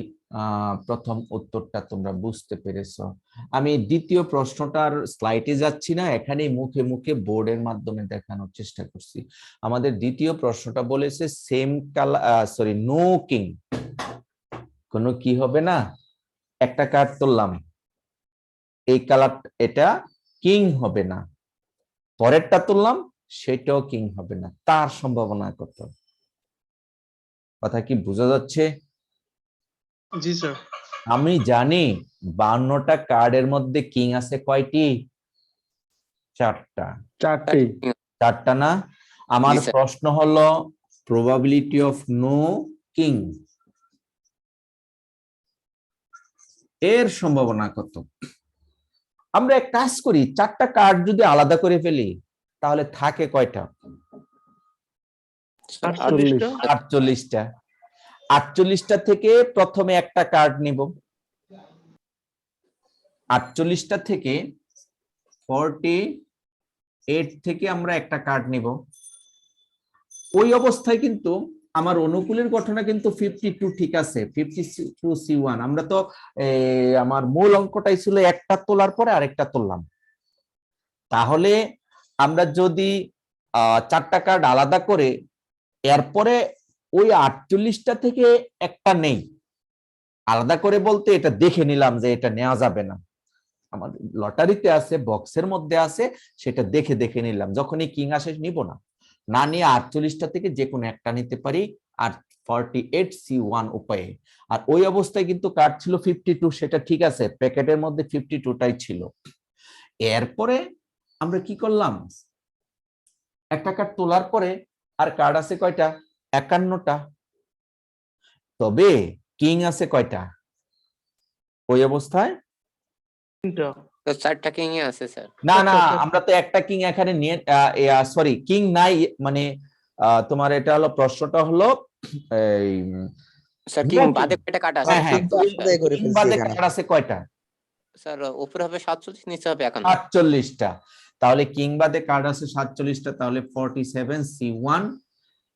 প্রথম উত্তরটা তোমরা বুঝতে পেরেছো। আমি দ্বিতীয় প্রশ্নটার স্লাইডে যাচ্ছি না, এখানেই মুখে মুখে বোর্ডের মাধ্যমে দেখানোর চেষ্টা করছি। আমাদের দ্বিতীয় প্রশ্নটা বলেছে সেম কালার, নো কিং, কোনো কি হবে না। একটা কার্ড তুললাম, এই কালার, এটা কিং হবে না। পরেরটা তুললাম, সেটাও কিং হবে না, তার সম্ভাবনা কত? কথা কি বোঝা যাচ্ছে? জি স্যার। আমি জানি 52টা কার্ডের মধ্যে কিং আছে কয়টি? 4টা। 4টা না? আমার প্রশ্ন হলো প্রবাবিলিটি অফ নো কিং এর সম্ভাবনা কত? আমরা এক কাজ করি, 4টা কার্ড যদি আলাদা করে ফেলি তাহলে থাকে কয়টা? 48টা। 48টা। 48টা থেকে প্রথমে একটা কার্ড নিব, 48টা থেকে 48 থেকে আমরা একটা কার্ড নিব। ওই অবস্থায় কিন্তু আমার অনুকূলের ঘটনা কিন্তু 52 ঠিক আছে, 52C1। আমরা তো আমার মূল অঙ্কটাই ছিল একটা তোলার পরে আরেকটা তুললাম। তাহলে আমরা যদি 4টা কার্ড আলাদা করে এরপরে ওই 48টা থেকে একটা নেই, আলাদা করে বলতে এটা দেখে নিলাম যে এটা নেওয়া যাবে না, আমাদের লটারিতে আছে, বক্সের মধ্যে আছে, সেটা দেখে দেখে নিলাম, যখনই কিং আসে নিব না, না নিয়ে 48টা থেকে যে কোনো একটা নিতে পারি আর 48C1 উপায়ে। আর ওই অবস্থায় কিন্তু কার্ড ছিল 52, সেটা ঠিক আছে, প্যাকেটের মধ্যে 52টাই ছিল। এরপরে আমরা কি করলাম, একটা কার্ড তোলার পরে আর কার্ড আছে কয়টা, 51টা, তবে কিং আছে কয়টা ওই অবস্থায়? তো 4টা কিং আছে স্যার। না না, আমরা তো একটা কিং এখানে নিয়ে, সরি কিং নাই, মানে তোমার এটা হলো প্রশ্নটা হলো এই স্যার কিং বাদে কয়টা কাটা আছে? হ্যাঁ হ্যাঁ, করে কিং ফেলছি বাদে এখানে। কার্ড আছে কয়টা? স্যার উপরে হবে 47, নিচে হবে 51। 48টা। তাহলে কিং বাদে কার্ড আছে 47টা, তাহলে 47C1।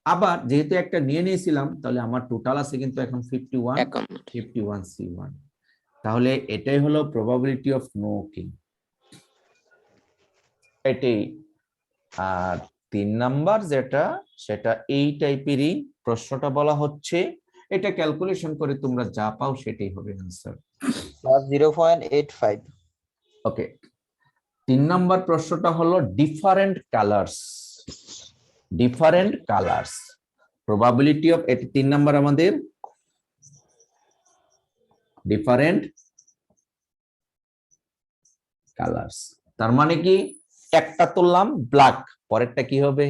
আবার যেহেতু একটা নিয়ে নিয়েছিলাম, তাহলে আমার টোটাল আছে কিন্তু এখন 51C1। তাহলে এটাই হলো প্রবাবিলিটি অফ নো কিং, এটাই। আর 3 নাম্বার যেটা, সেটা এই টাইপেরই প্রশ্নটা বলা হচ্ছে, এটা ক্যালকুলেশন করে তোমরা যা পাও সেটাই হবে आंसर। Plus 0.85. ওকে, 3 নাম্বার প্রশ্নটা হলো different colours, different colours probability of, এটা 3 নাম্বার আমাদের ডিফারেন্ট কালার্স। তার মানে কি, একটা তুললাম ব্ল্যাক, পরেরটা কি হবে,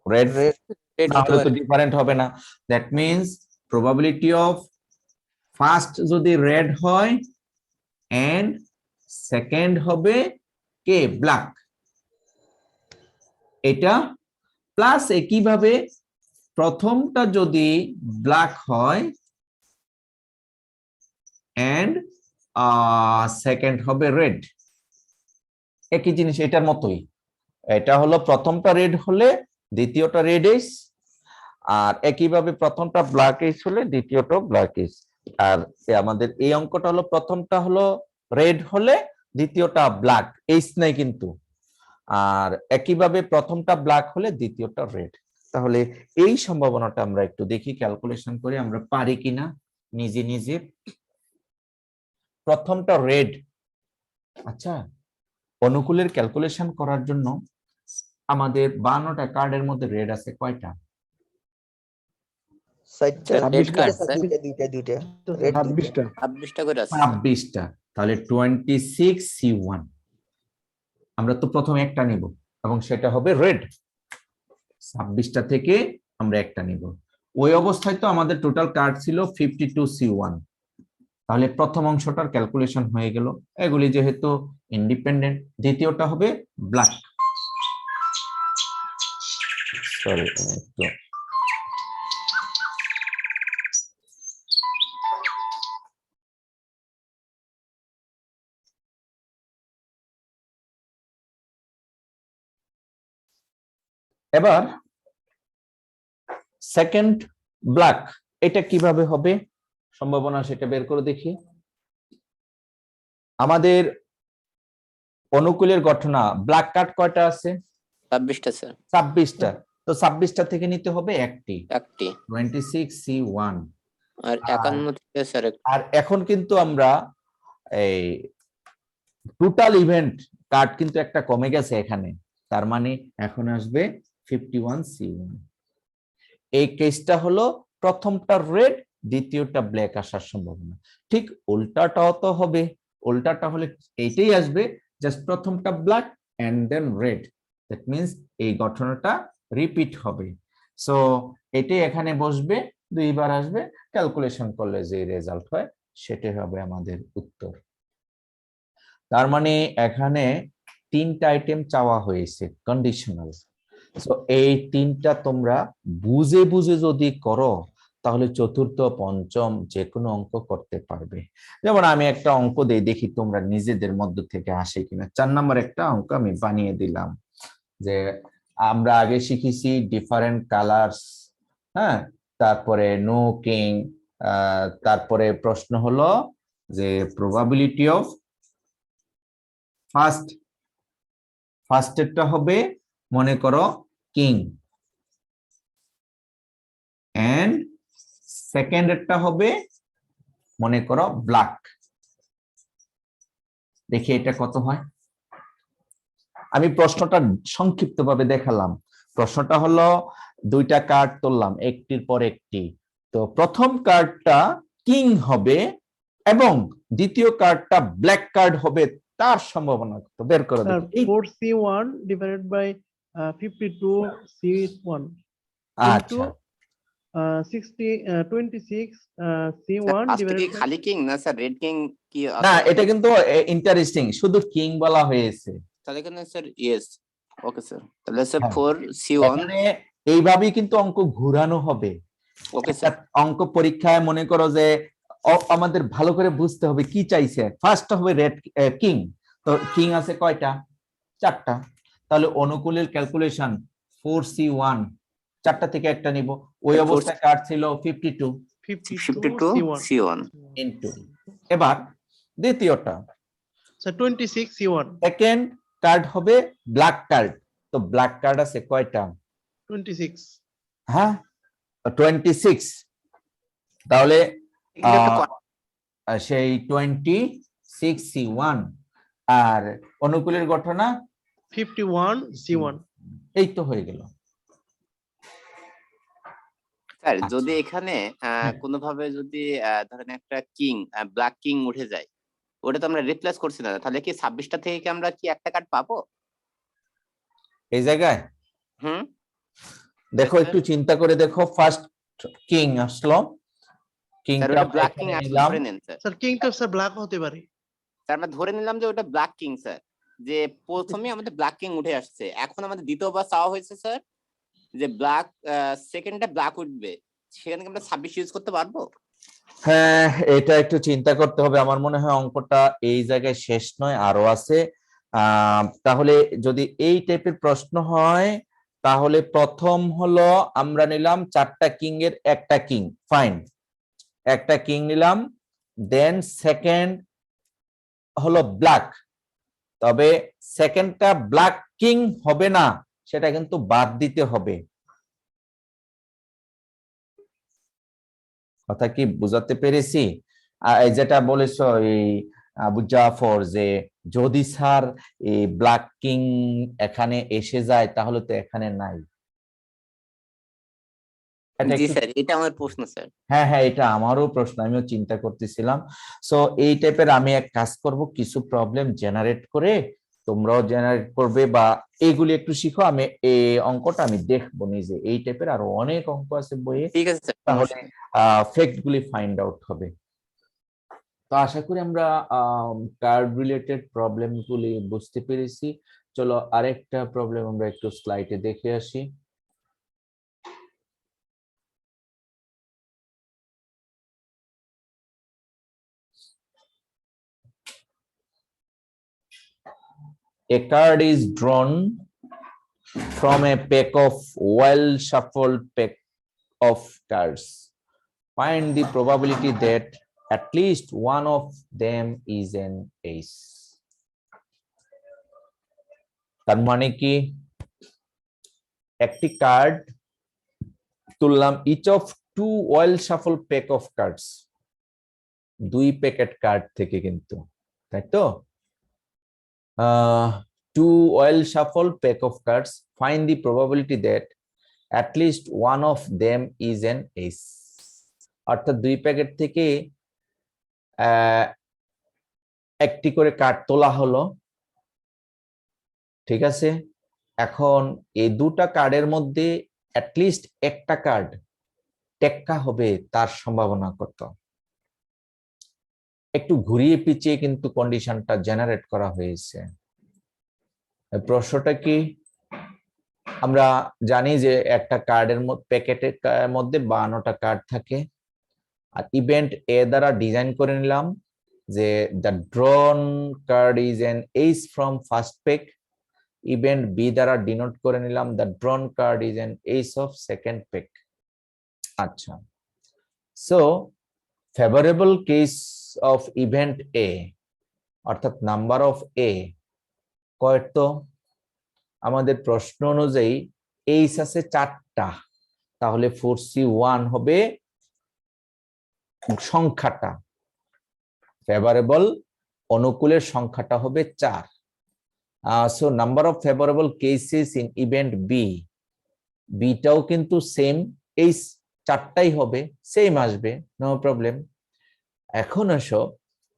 রেড, Red. তাহলে তো ডিফারেন্ট হবে না। That means probability of first যদি রেড হয় এন্ড সেকেন্ড হবে কে, ব্ল্যাক, এটা প্লাস একইভাবে প্রথমটা যদি ব্ল্যাক হয় এন্ড সেকেন্ড হবে রেড, একই জিনিস, এটার মতোই। এটা হলো প্রথমটা রেড হলে দ্বিতীয়টা রেড এস, আর একইভাবে প্রথমটা ব্ল্যাক এস হলে দ্বিতীয়টা ব্ল্যাক এস। আর আমাদের এই অঙ্কটা হলো প্রথমটা হলো রেড হলে দ্বিতীয়টা ব্ল্যাক এস নাই কিন্তু, আর একইভাবে প্রথমটা ব্ল্যাক হলে দ্বিতীয়টা রেড। তাহলে এই সম্ভাবনাটা আমরা একটু দেখি ক্যালকুলেশন করে আমরা পারি কিনা নিজে নিজে। প্রথমটা রেড, আচ্ছা অনুকূলের ক্যালকুলেশন করার জন্য আমাদের 52টা কার্ডের মধ্যে রেড আছে কয়টা? দুইটা। Red 26টা করে আছে। 26টা, তাহলে 26C1। আমরা তো প্রথমে একটা নিব এবং সেটা হবে রেড, 26টা থেকে আমরা একটা নিব। ওই অবস্থায় তো আমাদের টোটাল কার্ড ছিল 52C1, তাহলে প্রথম অংশটার ক্যালকুলেশন হয়ে গেল, এগুলি যেহেতু ইন্ডিপেন্ডেন্ট। দ্বিতীয়টা হবে ব্ল্যাক, সরি একটু এবার সেকেন্ড ব্ল্যাক, এটা কিভাবে হবে সম্ভাবনা সেটা বের করে দেখি। আমাদের অনুকূলের ঘটনা ব্ল্যাক কার্ড কয়টা আছে? 26টা স্যার। 26টা, তো 26টা থেকে নিতে হবে একটি, 26C1। আর 51 থেকে স্যার আর এখন কিন্তু আমরা এই টোটাল ইভেন্ট কার্ড কিন্তু একটা কমে গেছে এখানে, তার মানে এখন আসবে 51C1। এই কেসটা হলো প্রথমটা রেড দ্বিতীয়টা ব্ল্যাক আসার সম্ভাবনা। ঠিক উল্টাটাও তো হবে, উল্টাটা হলে এইটাই আসবে, জাস্ট প্রথমটা black and then red, that means এই ঘটনাটা রিপিট হবে। সো এটাই এখানে বসবে, দুইবার আসবে, ক্যালকুলেশন করলে যে রেজাল্ট হয় সেটাই হবে আমাদের উত্তর। তার মানে এখানে 3টা আইটেম চাওয়া হয়েছে কন্ডিশনাল, সো এই তিনটা তোমরা বুঝে বুঝে যদি করো তাহলে চতুর্থ পঞ্চম যে কোনো অঙ্ক করতে পারবে। যেমন আমি একটা অঙ্ক দেই, দেখি তোমরা নিজেদের মধ্য থেকে আসে কিনা। 4 নম্বর একটা অঙ্ক আমি বানিয়ে দিলাম যে আমরা আগে শিখেছি ডিফারেন্ট কালার্স, হ্যাঁ, তারপরে নো কিং, তারপরে প্রশ্ন হলো যে প্রবাবিলিটি অফ ফার্স্টেরটা হবে মনে করো কিং, এন্ড সেকেন্ডেরটা হবে মনে করো ব্ল্যাক। দেখি এটা কত হয়। আমি প্রশ্নটা সংক্ষিপ্তভাবে দেখালাম। প্রশ্নটা হলো দুইটা কার্ড তুললাম একটির পর একটি, তো প্রথম কার্ডটা কিং হবে এবং দ্বিতীয় কার্ডটা ব্ল্যাক কার্ড হবে, তার সম্ভাবনা কত বের করে Sir, দেখি। 4C1 divided by 52C1 into আচ্ছা 26 স্যার C1 ফার্স্টে কি divided by খালি কিং না স্যার রেড কিং কি না, আছে? এটা কিন্তু ইন্টারেস্টিং, শুধু কিং বলা হয়েছে। তাহলে এখানে স্যার ইয়েস, ওকে স্যার, তাহলে স্যার হ্যাঁ। 4C1, এখানে এইভাবেই কিন্তু অঙ্ক ঘুরানো হবে। ওকে একটা স্যার, অঙ্ক পরীক্ষায় মনে করো যে আমাদের ভালো করে বুঝতে হবে কি চাইছে। ফার্স্ট হবে রেড কিং, তো কিং আছে কয়টা? 4টা। তাহলে অনুকূলের ক্যালকুলেশন 4C1, 4টা থেকে একটা নিব। ওই Four- অবস্থায় কার্ড ছিল 52 52C1 52C1, ইনটু। এবার দ্বিতীয়টা so 26C1 সেকেন্ড কার্ড হবে ব্ল্যাক কার্ড, তো ব্ল্যাক কার্ড আছে কয়টা? 26 হ্যাঁ 26। তাহলে এগুলো একটা সেই 26C1 আর অনুকূলের ঘটনা 51C1 এই তো হয়ে গেল। স্যার আচ্ছা। যদি এখানে কোনোভাবে যদি ধরেন একটা কিং ব্ল্যাক কিং উঠে যায়, ওটা তো আমরা রিপ্লেস করছি না, তাহলে কি 26টা থেকে কি আমরা কি একটা কার্ড পাবো? এই জায়গায় হুম, দেখো Yes, sir. একটু চিন্তা করে দেখো, ফার্স্ট কিং আসলো, স্যার কিংটা ওটা আমরা ব্ল্যাক কিং এখানে আসলে নিলাম। ধরে নেন স্যার, স্যার কিং তো স্যার ব্ল্যাক হতে পারে। স্যার আমরা ধরে নিলাম যে ওটা ব্ল্যাক কিং স্যার, যে প্রথমে আমাদের ব্ল্যাক কিং উঠে আসছে, এখন আমাদের দ্বিতীয়বার চাওয়া হয়েছে স্যার যে ব্ল্যাক সেকেন্ডটা ব্ল্যাক উঠবে, সেখানে কি আমরা 26 ইউজ করতে পারবো? হ্যাঁ, এটা একটু চিন্তা করতে হবে। আমার মনে হয় অঙ্কটা এই জায়গায় শেষ নয়, আরো আছে। তাহলে যদি এই টাইপের প্রশ্ন হয় তাহলে প্রথম হলো আমরা নিলাম 4টা কিং এর একটা কিং, ফাইন, একটা কিং নিলাম। দেন সেকেন্ড হলো ব্ল্যাক, তবে সেকেন্ডটা ব্ল্যাক কিং হবে না, সেটা কিন্তু বাদ দিতে হবে। কথা কি বুঝাতে পেরেছি? যেটা বলেছো এই আবু জাফর, যে যদি স্যার এই ব্ল্যাক কিং এখানে এসে যায় তাহলে তো এখানে নাই। এটা জি একটু, স্যার, এটা আমার প্রশ্ন স্যার। হ্যাঁ হ্যাঁ, এটা আমারও প্রশ্ন, আমিও চিন্তা করতেছিলাম। সো এই টাইপের আমি এক কাজ করব, কিছু প্রবলেম জেনারেট করে তোমরাও জেনারেট করবে বা এইগুলি একটু শিখো। আমি এই অঙ্কটা আমি দেখবো নিজে, এই টাইপের আরো অনেক অঙ্ক আছে বইয়ে, ঠিক আছে স্যার, তাহলে ফ্যাক্ট গুলি ফাইন্ড আউট হবে। তো আশা করি আমরা কার্ড রিলেটেড প্রবলেম গুলি বুঝতে পেরেছি। চলো আরেকটা প্রবলেম আমরা একটু স্লাইডে দেখে আসি। A card is drawn from a pack of well shuffled pack of cards. Find the probability that at least one of them is an ace. তার মানে কি, একটি কার্ড তুললাম, each of two well shuffle pack of cards, 2 packet card থেকে কিন্তু, তাই তো? Two well shuffle pack of cards, find the probability that at least one of them is an ace. অর্থাৎ 2 প্যাকেট থেকে একটি করে কার্ড তোলা হলো, ঠিক আছে? এখন এই দুটা কার্ডের মধ্যে অ্যাটলিস্ট একটা কার্ড টেক্কা হবে, তার সম্ভাবনা কত? একটু ঘুরিয়ে পিছিয়ে কিন্তু কন্ডিশনটা জেনারেট করা হয়েছে। প্রশ্নটা কি? আমরা জানি যে একটা কার্ডের প্যাকেটের মধ্যে 52টা কার্ড থাকে, আর ইভেন্ট এ দ্বারা ডিজাইন করে নিলাম যে the drawn card is an ace from first pack. Event B দ্বারা ডিনোট করে নিলাম the drawn card is an ace of second pack. আচ্ছা, so favourable case of event A অর্থাৎ নাম্বার অফ এ কয়ত? আমাদের প্রশ্ন অনুযায়ী এইস আছে 4টা, তাহলে 4C1 হবে সংখ্যাটা, ফেভারেবল অনুকূলের সংখ্যাটা হবে 4। So number of favourable cases in event B, বিটাও কিন্তু সেম, এই 4টাই হবে, সেম আসবে, নো প্রবলেম। এখন আসো,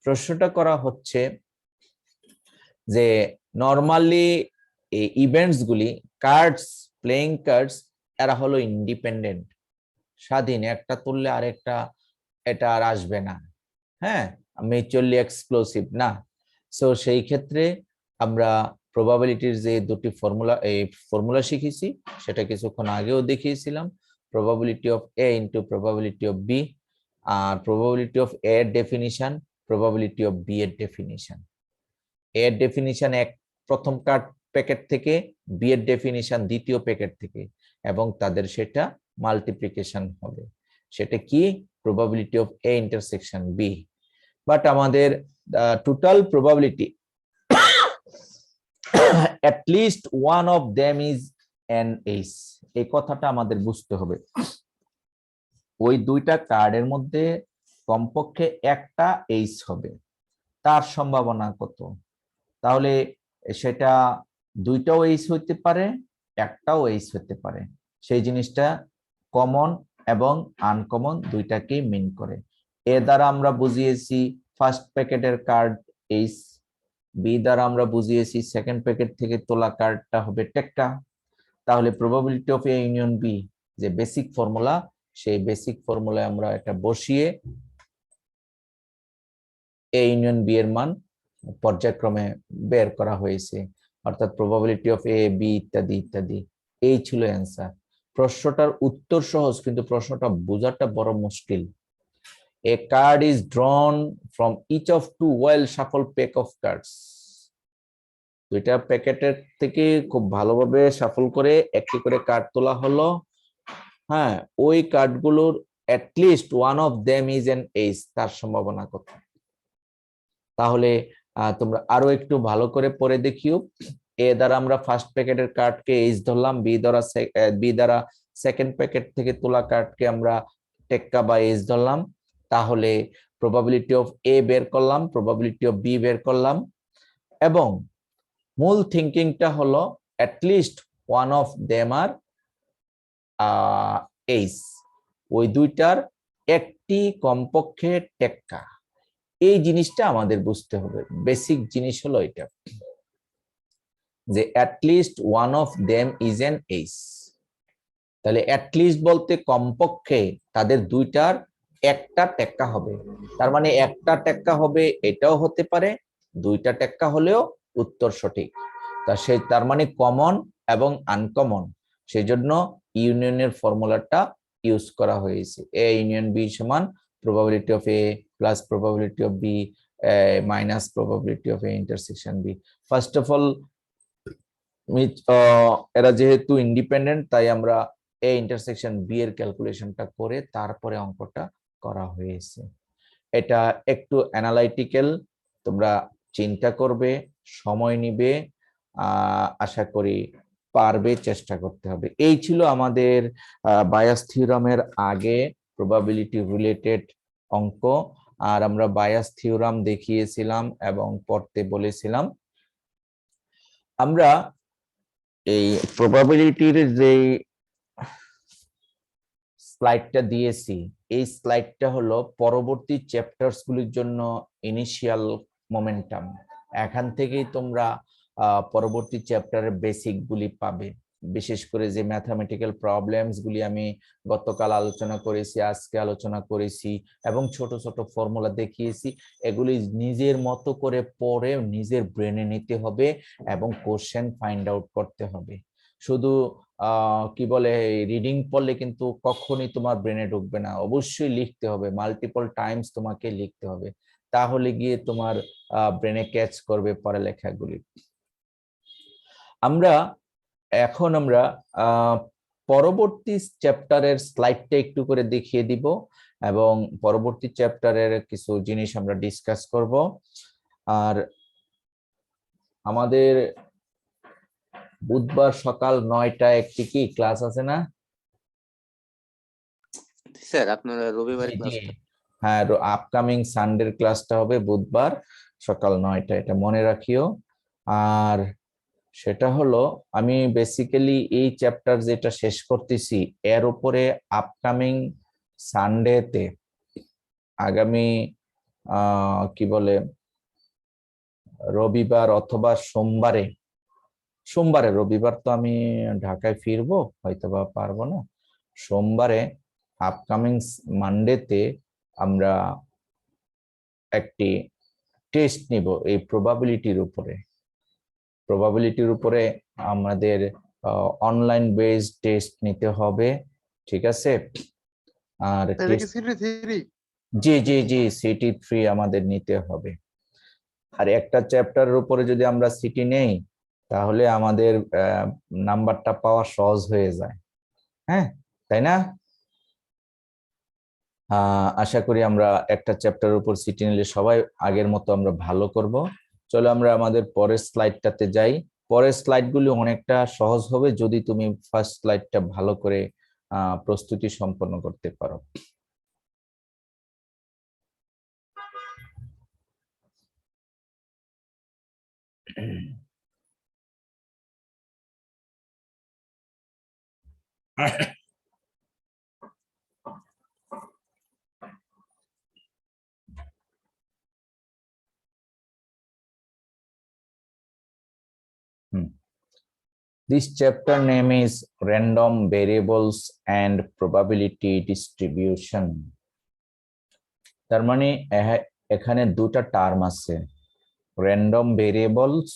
প্রশ্নটা করা হচ্ছে যে নরমালি এই ইভেন্টস গুলি কার্ডস, প্লেইং কার্ডস, এরা হলো ইন্ডিপেন্ডেন্ট, স্বাধীন, একটা তুললে আরেকটা এটা আর আসবে না, হ্যাঁ, মিউচুয়ালি এক্সক্লুসিভ না। সো সেই ক্ষেত্রে আমরা প্রবাবিলিটির যে দুটি ফর্মুলা শিখেছি সেটা কিছুক্ষণ আগেও দেখিয়েছিলাম, probability of A into probability of B, আর প্রবাবিলিটি অফ এ এর ডেফিনিশন, প্রবাবিলিটি অফ বি এর ডেফিনিশন। এ এর ডেফিনিশন প্রথম কার্ড প্যাকেট থেকে, বি এর ডেফিনিশন দ্বিতীয় প্যাকেট থেকে, এবং তাদের সেটা মাল্টিপ্লিকেশন হবে, সেটা কি? Probability of A intersection B. But আমাদের total probability at least one of them is an ace, এই কথাটা আমাদের বুঝতে হবে। ওই দুইটা কার্ডের মধ্যে কমপক্ষে একটা এইস হবে, তার সম্ভাবনা কত? তাহলে সেটা দুইটাও এইস হইতে পারে, একটাও এইস হতে পারে, সেই জিনিসটা কমন এবং আনকমন দুইটাকেই মিন করে। এ দ্বারা আমরা বুঝিয়েছি ফার্স্ট প্যাকেটের কার্ড এইস, বি দ্বারা আমরা বুঝিয়েছি সেকেন্ড প্যাকেট থেকে তোলা কার্ডটা হবে টেক্কা। তাহলে probability of A union B, যে বেসিক ফর্মুলা, সেই বেসিক ফর্মুলায় আমরা এটা বসিয়ে এ ইউনিয়ন বি এর মান পর্যায়ক্রমে বের করা হয়েছে, অর্থাৎ প্রবাবিলিটি অফ এ, বি ইত্যাদি ইত্যাদি। এই ছিল অ্যান্সার। প্রশ্নটার উত্তর সহজ, কিন্তু প্রশ্নটা বোঝাটা বড় মুশকিল। A card is drawn from each of two well shuffle pack of cards. দুইটা প্যাকেটের থেকে খুব ভালোভাবে শাফল করে একটি করে কার্ড তোলা হলো, হ্যাঁ, ওই কার্ডগুলোর at least one of them is an ace, তার সম্ভাবনা কত? তাহলে তোমরা আরো একটু ভালো করে পড়ে দেখিও। এ দ্বারা আমরা ফার্স্ট প্যাকেটের কার্ডকে এইস ধরলাম, বি দ্বারা সেকেন্ড প্যাকেট থেকে তোলা কার্ডকে আমরা টেক্কা বা এইস ধরলাম, তাহলে প্রবাবিলিটি অফ এ বের করলাম, প্রবাবিলিটি অফ বি বের করলাম, এবং মূল থিঙ্কিংটা হলো at least one of them are এইস, ওই দুইটার একটি কমপক্ষে টেক্কা। এই জিনিসটা আমাদের বুঝতে হবে, বেসিক জিনিস হলো এটা, যে at least one of them is an ace. তাহলে অ্যাটলিস্ট বলতে কমপক্ষে তাদের দুইটার একটা টেক্কা হবে, তার মানে একটা টেক্কা হবে, এটাও হতে পারে, দুইটা টেক্কা হলেও উত্তর সঠিক। তার মানে কমন এবং আনকমন, সেই জন্য ইউনিয়নের ফর্মুলাটা ইউজ করা হয়েছে। এ ইউনিয়ন বি সমান probability of A plus probability of B minus probability of A intersection B. First of all এরা যেহেতু ইন্ডিপেন্ডেন্ট, তাই আমরা এ ইন্টারসেকশন বি এর ক্যালকুলেশনটা করে তারপরে অঙ্কটা করা হয়েছে। এটা একটু অ্যানালাইটিক্যাল, তোমরা চিন্তা করবে, সময় নিবে, আশা করি পারবে, চেষ্টা করতে হবে। এই ছিল আমাদের বায়াস থিওরামের আগে প্রবাবিলিটি রিলেটেড অঙ্ক, আর আমরা বায়াস থিওরাম দেখিয়েছিলাম এবং পড়তে বলেছিলাম। আমরা এই প্রবাবিলিটির যে স্লাইডটা দিয়েছি, এই স্লাইডটা হলো পরবর্তী চ্যাপ্টার্স গুলির জন্য ইনিশিয়াল মোমেন্টাম। এখান থেকেই তোমরা পরবর্তী চ্যাপ্টারের বেসিক গুলি পাবে, বিশেষ করে যে ম্যাথমেটিক্যাল প্রবলেমস গুলি আমি গতকাল আলোচনা করেছি, আজকে আলোচনা করেছি, এবং ছোট ছোট ফর্মুলা দেখিয়েছি, এগুলি নিজের মতো করে পড়ে নিজের ব্রেনে নিতে হবে এবং কোশ্চেন ফাইন্ড আউট করতে হবে। শুধু কি বলে রিডিং পড়লে কিন্তু কখনোই তোমার ব্রেনে ঢুকবে না, অবশ্যই লিখতে হবে, মাল্টিপল টাইমস তোমাকে লিখতে হবে, তাহলে গিয়ে তোমার ব্রেনে ক্যাচ করবে পড়ালেখাগুলি। এখন আমরা পরবর্তী চ্যাপ্টারের স্লাইডটা একটু করে দেখিয়ে দিব এবং পরবর্তী চ্যাপ্টারের কিছু জিনিস আমরা ডিসকাস করব। আর আমাদের বুধবার সকাল 9টায় একটি কি ক্লাস আছে না? স্যার আপনার রবিবারে জি, জি। ক্লাসটা হ্যাঁ, আপকামিং সানডের ক্লাসটা হবে বুধবার সকাল 9টায়, এটা মনে রাখিও। আর সেটা হলো আমি বেসিক্যালি এই চ্যাপ্টার যেটা শেষ করতেছি এর উপরে আপকামিং সানডেতে, আগামী কি বলে রবিবার অথবা সোমবারে, রবিবার তো আমি ঢাকায় ফিরবো, হয়তোবা পারবো না। সোমবারে আপকামিং মানডেতে আমরা একটি টেস্ট নিব এই প্রবাবিলিটির উপরে আমাদের অনলাইন বেসড টেস্ট নিতে হবে, ঠিক আছে? আর জি জি জি, সিটি3 আমাদের নিতে হবে। আর একটা চ্যাপ্টারের উপরে যদি আমরা সিটি নেই তাহলে আমাদের নাম্বারটা পাওয়া সহজ হয়ে যায়, হ্যাঁ, তাই না? আশা করি আমরা একটা চ্যাপ্টারের উপর সিটি নিলে সবাই আগের মতো আমরা ভালো করব। চলো আমরা আমাদের পরের স্লাইডটাতে যাই। পরের স্লাইডগুলি অনেকটা সহজ হবে যদি তুমি ফার্স্ট স্লাইডটা ভালো করে প্রস্তুতি সম্পন্ন করতে পারো। This chapter name is Random Variables and Probability Distribution. তার মানে এখানে দুটা টার্ম আছে, random variables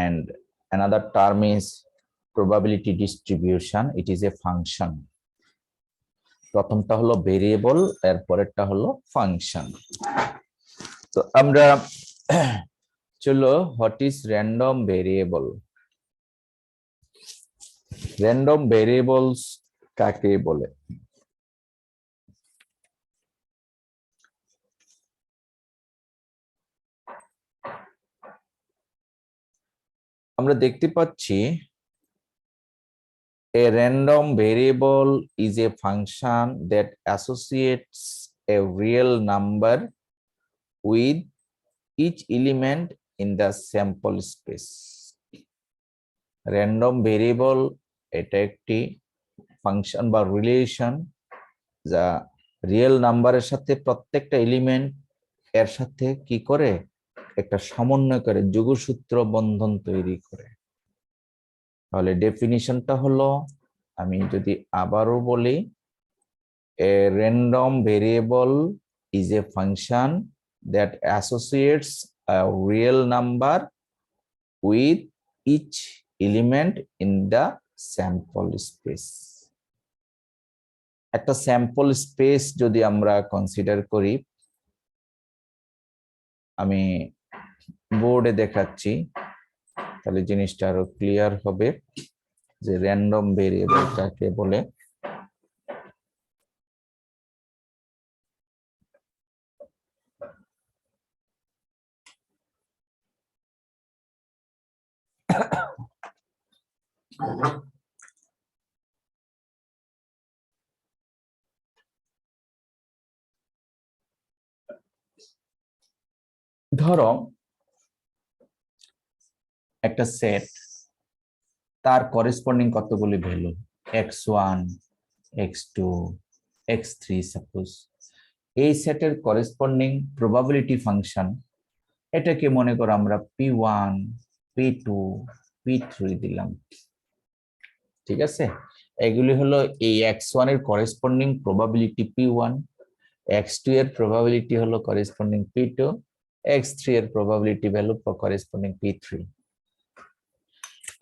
and another term is probability distribution. It is a function. প্রথমটা হলো ভেরিয়েবল, এর পরেরটা হলো ফাংশন। তো আমরা চলো, what is random variable? Random variables কাকে বলে? আমরা দেখতে পাচ্ছি a random variable is a function that associates a real number with each element in the sample space. Random variable এটা একটি ফাংশন বা রিলেশন যা রিয়েল নাম্বারের সাথে প্রত্যেকটা এলিমেন্ট এর সাথে কি করে একটা সমন্বয় করে, যোগসূত্র বন্ধন তৈরি করে। তাহলে ডেফিনিশনটা হলো, আমি যদি আবারও বলি, a random variable is a function that associates a real number with each element in the sample space. একটা স্যাম্পল স্পেস যদি আমরা কনসিডার করি, আমি বোর্ডে দেখাচ্ছি তাহলে জিনিসটা আরো ক্লিয়ার হবে যে র্যান্ডম ভেরিয়েবল কাকে বলে। ধরো একটা সেট, তার করেসপন্ডিং কতগুলি value x1 x2 x3 suppose, এই সেটের করেসপন্ডিং প্রবাবিলিটি ফাংশন, এটাকে মনে করো আমরা p1 p2 p3 দিলাম, ঠিক আছে? এগুলি হলো এই x1 এর করেসপন্ডিং প্রবাবিলিটি p1, x2 এর প্রবাবিলিটি হলো করেসপন্ডিং p2, x3 এর প্রবাবিলিটি ভ্যালু করেসপন্ডিং p3।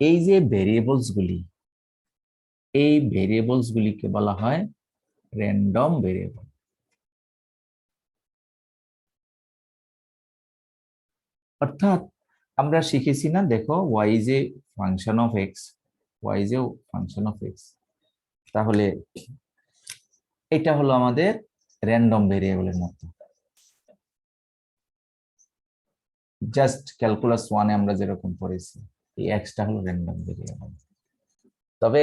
এই যে ভেরিয়েবলস গুলি, এই ভেরিয়েবলস গুলিকে বলা হয় র্যান্ডম ভেরিয়েবল। অর্থাৎ আমরা শিখেছি না, দেখো y is a function of x, y is a function of x, তাহলে এটা হলো আমাদের র্যান্ডম ভেরিয়েবলের মতো। জাস্ট ক্যালকুলাস 1 এ আমরা যেরকম পড়েছি, এই এক্সটা হলো র্যান্ডম ভেরিয়েবল। তবে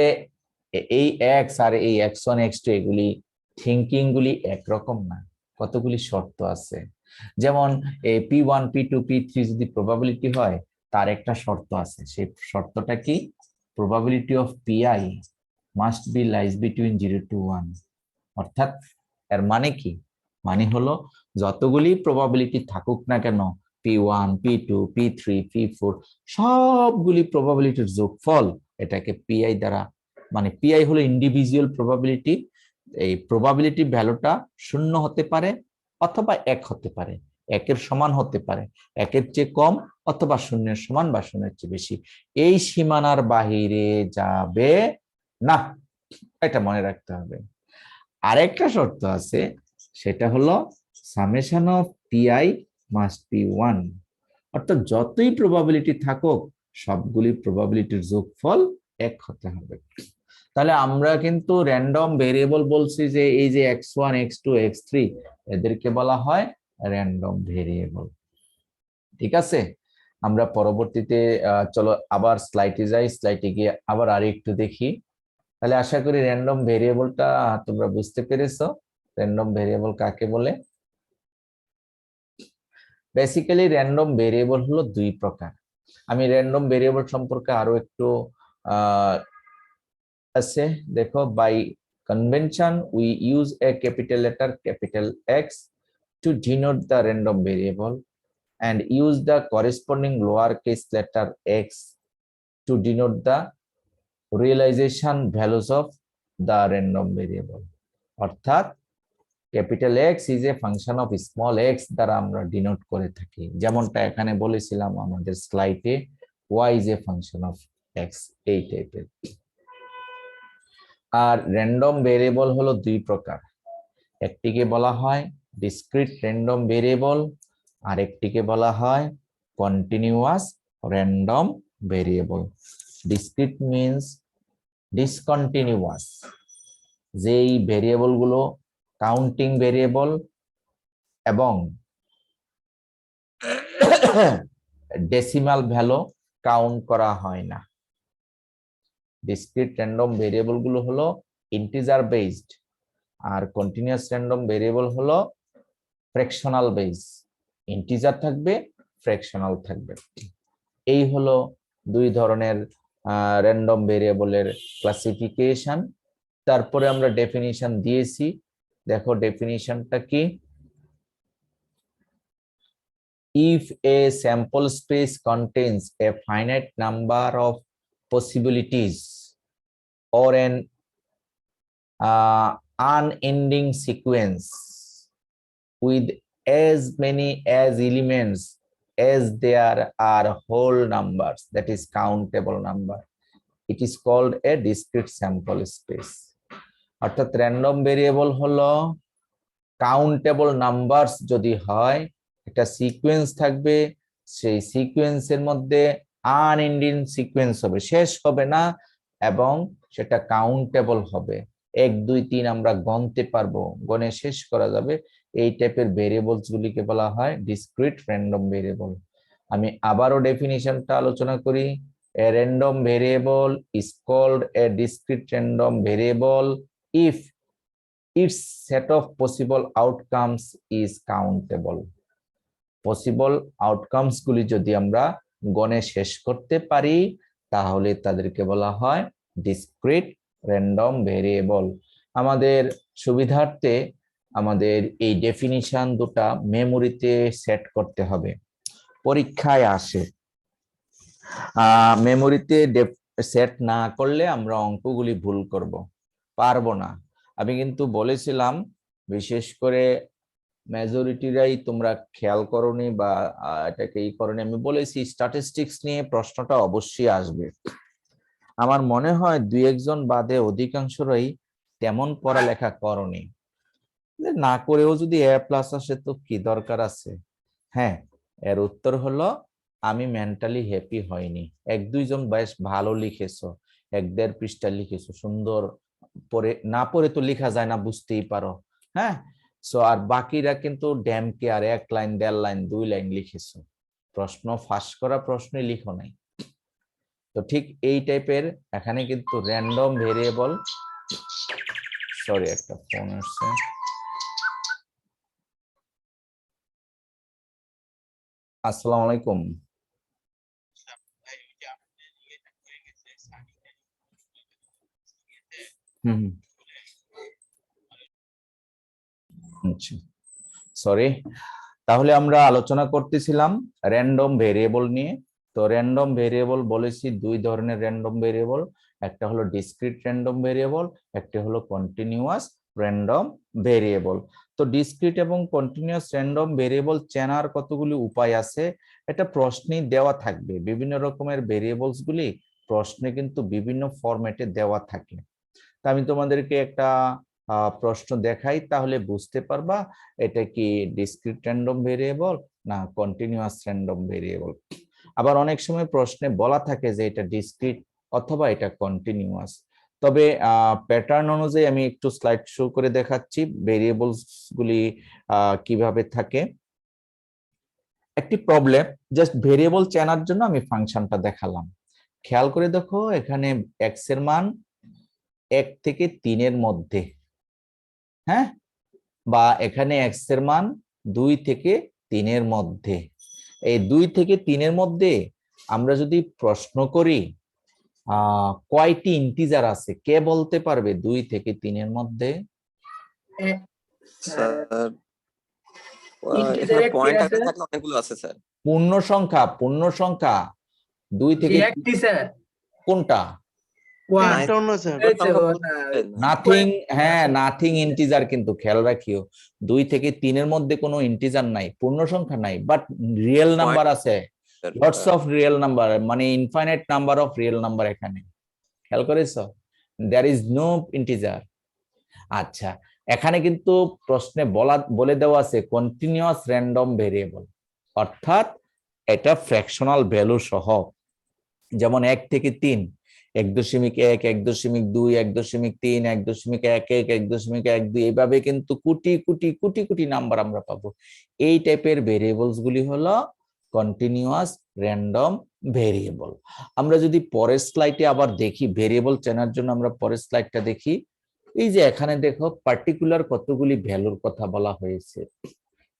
এই এক্স আর এই x1 x2 এগুলি থিঙ্কিং গুলি একরকম না, কতগুলি শর্ত আছে। যেমন এই p1 p2 p3 যদি প্রবাবিলিটি হয়, তার একটা শর্ত আছে। সেই শর্তটা কি? Probability of pi must be lies between 0 to 1। অর্থাৎ এর মানে কি? মানে হলো যতগুলি প্রবাবিলিটি থাকুক না কেন, p1 p2 p3 p4 সবগুলি প্রবাবিলিটির যোগফল, এটাকে পিআই দ্বারা, মানে পিআই হলো ইন্ডিভিজুয়াল প্রবাবিলিটি। এই প্রবাবিলিটি ভ্যালুটা 0 হতে পারে অথবা 1 হতে পারে, 1-এর সমান হতে পারে, 1-এর চেয়ে কম, অথবা 0-এর সমান বা 0-এর চেয়ে বেশি। এই সীমানার বাহিরে যাবে না, এটা মনে রাখতে হবে। আরেকটা শর্ত আছে, সেটা হলো summation of PI must be 1। অর্থাৎ যতই প্রবাবিলিটি থাকুক, সবগুলি প্রবাবিলিটির যোগফল 1 হতে হবে। তাহলে আমরা কিন্তু র্যান্ডম ভেরিয়েবল বলছি যে এই যে x1 x2 x3 এদেরকে বলা হয় র্যান্ডম ভেরিয়েবল। ঠিক আছে, আমরা পরবর্তীতে চলো আবার স্লাইডে যাই, স্লাইডে গিয়ে আবার আরেকটু দেখি। তাহলে আশা করি র্যান্ডম ভেরিয়েবলটা তোমরা বুঝতে পেরেছো, র্যান্ডম ভেরিয়েবল কাকে বলে। বেসিক্যালি র্যান্ডম ভেরিয়েবল হলো 2 প্রকার। আমি র্যান্ডম ভেরিয়েবল সম্পর্কে আরো একটু আছে, দেখো, by convention we use a capital letter capital X to denote the random variable and use the corresponding lowercase letter x to denote the realization values of the random variable। অর্থাৎ capital x is a function of small x দ্বারা আমরা denote করে থাকি, যেমনটা এখানে বলেছিলাম আমাদের স্লাইডে y is a function of x, এই টাইপের। আর র্যান্ডম ভেরিয়েবল হলো 2 প্রকার, একটিকে বলা হয় ডিসক্রিট র্যান্ডম ভেরিয়েবল, আর একটিকে বলা হয় continuous random variable. Discrete means discontinuous, যেই ভেরিয়েবল গুলো কাউন্টিং ভেরিয়েবল এবং ডেসিমাল ভ্যালু কাউন্ট করা হয় না। ডিসক্রিট র্যান্ডম ভেরিয়েবল গুলো হলো ইন্টিজার বেসড, আর কন্টিনিউয়াস র্যান্ডম ভেরিয়েবল হলো ফ্র্যাকশনাল বেস। ইন্টিজার থাকবে, ফ্র্যাকশনাল থাকবে। এই হলো 2 ধরনের র্যান্ডম ভেরিয়েবলের ক্লাসিফিকেশন। তারপরে আমরা ডেফিনিশন দিয়েছি, দেখো ডেফিনিশনটা কি। If a sample space contains a finite number of possibilities or an unending sequence with as many as elements as there are whole numbers, that is countable number, it is called a discrete sample space। অর্থাৎ random variable হলো countable numbers যদি হয়, একটা sequence থাকবে, সেই সিকোয়েন্সের মধ্যে unending sequence হবে, শেষ হবে না, এবং সেটা কাউন্টেবল হবে। 1 2 3 আমরা গণতে পারবো, গণে শেষ করা যাবে। এই টাইপের ভেরিয়েবলস গুলিকে বলা হয় ডিসক্রিট র্যান্ডম ভেরিয়েবল। আমি আবারও ডেফিনিশনটা আলোচনা করি। A random variable is called a discrete random variable if its set of possible outcomes is countable। Possible outcomes গুলি যদি আমরা গণে শেষ করতে পারি, তাহলে তাদেরকে বলা হয় ডিসক্রিট র্যান্ডম ভেরিয়েবল। আমাদের সুবিধার্থে আমাদের এই ডেফিনিশন দুটা মেমোরিতে সেট করতে হবে, পরীক্ষায় আসে। মেমোরিতে সেট না করলে আমরা অঙ্কগুলি ভুল করব, পারবো না। আমি কিন্তু বলেছিলাম, বিশেষ করে মেজরিটিরাই তোমরা খেয়াল করনি বা এটাকে ই করনি, আমি বলেছি স্ট্যাটিস্টিক্স নিয়ে প্রশ্নটা অবশ্যই আসবে। আমার মনে হয় দুই একজন বাদে অধিকাংশরাই তেমন পড়ালেখা করনি। যে না করেও যদি এ প্লাস আসে তো কি দরকার আছে। হ্যাঁ, এর উত্তর হলো আমি মেন্টালি হ্যাপি হয়নি। এক দুইজন বেশ ভালো লিখেছো, 1-1.5 পৃষ্ঠা লিখেছো, সুন্দর। পড়ে না পড়ে তো লেখা যায় না, বুঝতেই পারো। হ্যাঁ, সো আর বাকিরা কিন্তু damn care 1 line 1.5 line 2 line লিখেছো, প্রশ্ন ফাঁস করা প্রশ্নই লিখো নাই। তো ঠিক এই টাইপের এখানে কিন্তু র্যান্ডম ভেরিয়েবল, সরি একটা ফোন আসছে। আসসালামু আলাইকুম। হুম, আচ্ছা, সরি। তাহলে আমরা আলোচনা করতেছিলাম র্যান্ডম ভেরিয়েবল নিয়ে। তো র্যান্ডম ভেরিয়েবল বলেছি দুই ধরনের র্যান্ডম ভেরিয়েবল, একটা হলো ডিসক্রিট র্যান্ডম ভেরিয়েবল, একটা হলো কন্টিনিউয়াস র্যান্ডম ভেরিয়েবল। তো ডিসক্রিট এবং কন্টিনিউয়াস র্যান্ডম ভেরিয়েবল চেনার কতগুলি উপায় আছে, এটা প্রশ্নে দেওয়া থাকবে। বিভিন্ন রকমের ভেরিয়েবলস গুলি প্রশ্নে কিন্তু বিভিন্ন ফরম্যাটে দেওয়া থাকে। তা আমি তোমাদেরকে একটা প্রশ্ন দেখাই, তাহলে বুঝতে পারবা এটা কি ডিসক্রিট র্যান্ডম ভেরিয়েবল না কন্টিনিউয়াস র্যান্ডম ভেরিয়েবল। আবার অনেক সময় প্রশ্নে বলা থাকে যে এটা ডিসক্রিট অথবা এটা কন্টিনিউয়াস। তবে প্যাটার্ন অনুযায়ী আমি একটু স্লাইড শো করে দেখাচ্ছি ভেরিয়েবলস গুলি কিভাবে থাকে। একটি প্রবলেম, জাস্ট ভেরিয়েবল চেনার জন্য আমি ফাংশনটা দেখালাম। খেয়াল করে দেখো, এখানে এক্স এর মান 1 থেকে 3 মধ্যে, হ্যাঁ, বা এখানে এক্স এর মান 2 থেকে 3 মধ্যে। এই 2 থেকে 3 মধ্যে আমরা যদি প্রশ্ন করি কয়টি ইন্টিজার আছে, কে বলতে পারবে 2 থেকে 3 মধ্যে? স্যার এখানে পয়েন্ট আকারে থাকলে অনেকগুলো আছে স্যার। পূর্ণ সংখ্যা, পূর্ণ সংখ্যা 2 থেকে কোনটা? একটা অন্য স্যার। নাথিং, হ্যাঁ নাথিং ইন্টিজার, কিন্তু খেয়াল রাখিও 2 থেকে 3 মধ্যে কোনো ইন্টিজার নাই, পূর্ণ সংখ্যা নাই, বাট রিয়েল নাম্বার আছে, লটস অফ রিয়েল নাম্বার, মানে infinite number of real number. এখানে খেয়াল করেছো, দেয়ার ইজ নো ইন্টিজার। আচ্ছা, এখানে কিন্তু প্রশ্নে বলে দেওয়া আছে কন্টিনিউয়াস র্যান্ডম ভেরিয়েবল, অর্থাৎ এটা ফ্র্যাকশনাল ভ্যালু সহ। যেমন 1 থেকে 3, 1.1, 1.2, 1.3, 1.11, 1.12, এইভাবে কিন্তু কোটি কোটি কোটি কোটি নাম্বার আমরা পাবো। এই টাইপের ভেরিয়েবলস গুলি হলো কন্টিনিউয়াস র্যান্ডম ভেরিয়েবল। আমরা যদি পরের স্লাইডে আবার দেখি ভেরিয়েবল চেনার জন্য, আমরা পরের স্লাইডটা দেখি। এই যে এখানে দেখো পার্টিকুলার কতগুলি ভ্যালুর কথা বলা হয়েছে,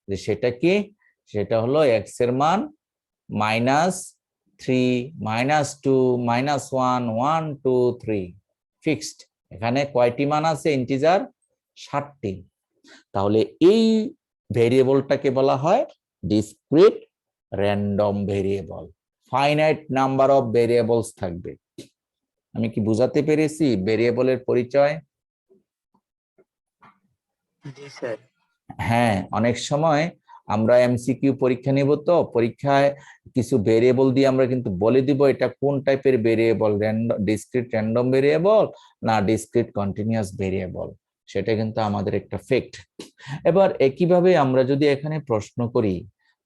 যে সেটা কি, সেটা হলো এক্স এর মান -3, -2, -1, 1, 2, 3 ফিক্সড। এখানে কয়টি মান আছে ইন্টিজার? 60টি। তাহলে এই ভেরিয়েবলটাকে বলা হয় discrete random variable. Finite number of variables থাকবে। আমি কি বুঝাতে পেরেছি ভেরিয়েবলের পরিচয়? হ্যাঁ, অনেক সময় আমরা এমসিকিউ পরীক্ষা নিব, তো পরীক্ষায় কিছু ভেরিয়েবল দিয়ে আমরা কিন্তু বলে দিব এটা কোন টাইপের ভেরিয়েবল, ডিসক্রিট র্যান্ডম ভেরিয়েবল না ডিসক্রিট কন্টিনিউয়াস ভেরিয়েবল, সেটা কিন্তু আমাদের একটা ফ্যাক্ট। এবার একইভাবে আমরা যদি এখানে প্রশ্ন করি,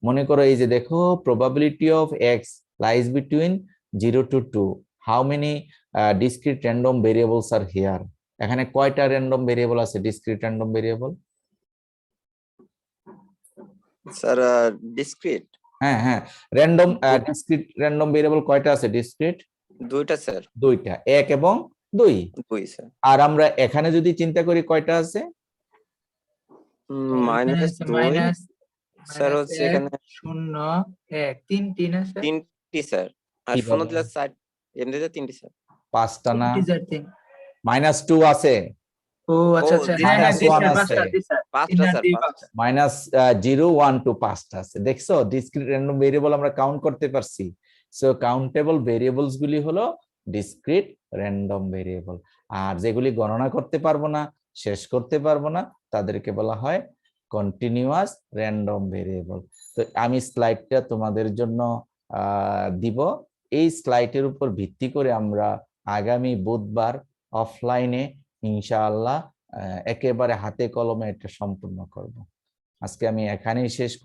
মনে করো এই যে দেখো probability of x lies between 0 to 2, how many discrete random variables R here. এখানে কয়টা র্যান্ডম ভেরিয়েবল আছে discrete random variable? Sir discrete, হ্যাঁ হ্যাঁ, র্যান্ডম ডিসক্রিট র্যান্ডম ভেরিয়েবল কয়টা আছে ডিসক্রিট? দুইটা স্যার। দুইটা, 1 এবং 2। 2 স্যার। আর আমরা এখানে যদি চিন্তা করি কয়টা আছে? -2 স্যার, হচ্ছে এখানে 0, 1, 3 আছে। 3টি স্যার। আর কিভাবে? 0 দিলে স্যার এমনিতে 3টি স্যার। 5টা না? ইন্টিজার 3। -2 আছে, ও আচ্ছা আচ্ছা, হ্যাঁ হ্যাঁ, -1 স্যার, আছে, 5টা স্যার, 5টা। -0, 1, 2, 5টা আছে। দেখছো ডিসক্রিট র্যান্ডম ভেরিয়েবল আমরা কাউন্ট করতে পারছি। সো কাউন্টেবল ভেরিয়েবলস গুলি হলো ডিসক্রিট র্যান্ডম ভেরিয়েবল। আর যেগুলি গণনা করতে পারবো না, শেষ করতে পারবো না, তাদেরকে বলা হয় কন্টিনিউয়াস র্যান্ডম ভেরিয়েবল। তো আমি স্লাইডটা তোমাদের জন্য দিব। এই স্লাইডের উপর ভিত্তি করে আমরা আগামী বুধবার অফলাইনে ইনশাআল্লাহ একেবারে হাতে কলমে এটা সম্পূর্ণ করব। আজকে আমি এখানেই শেষ করছি।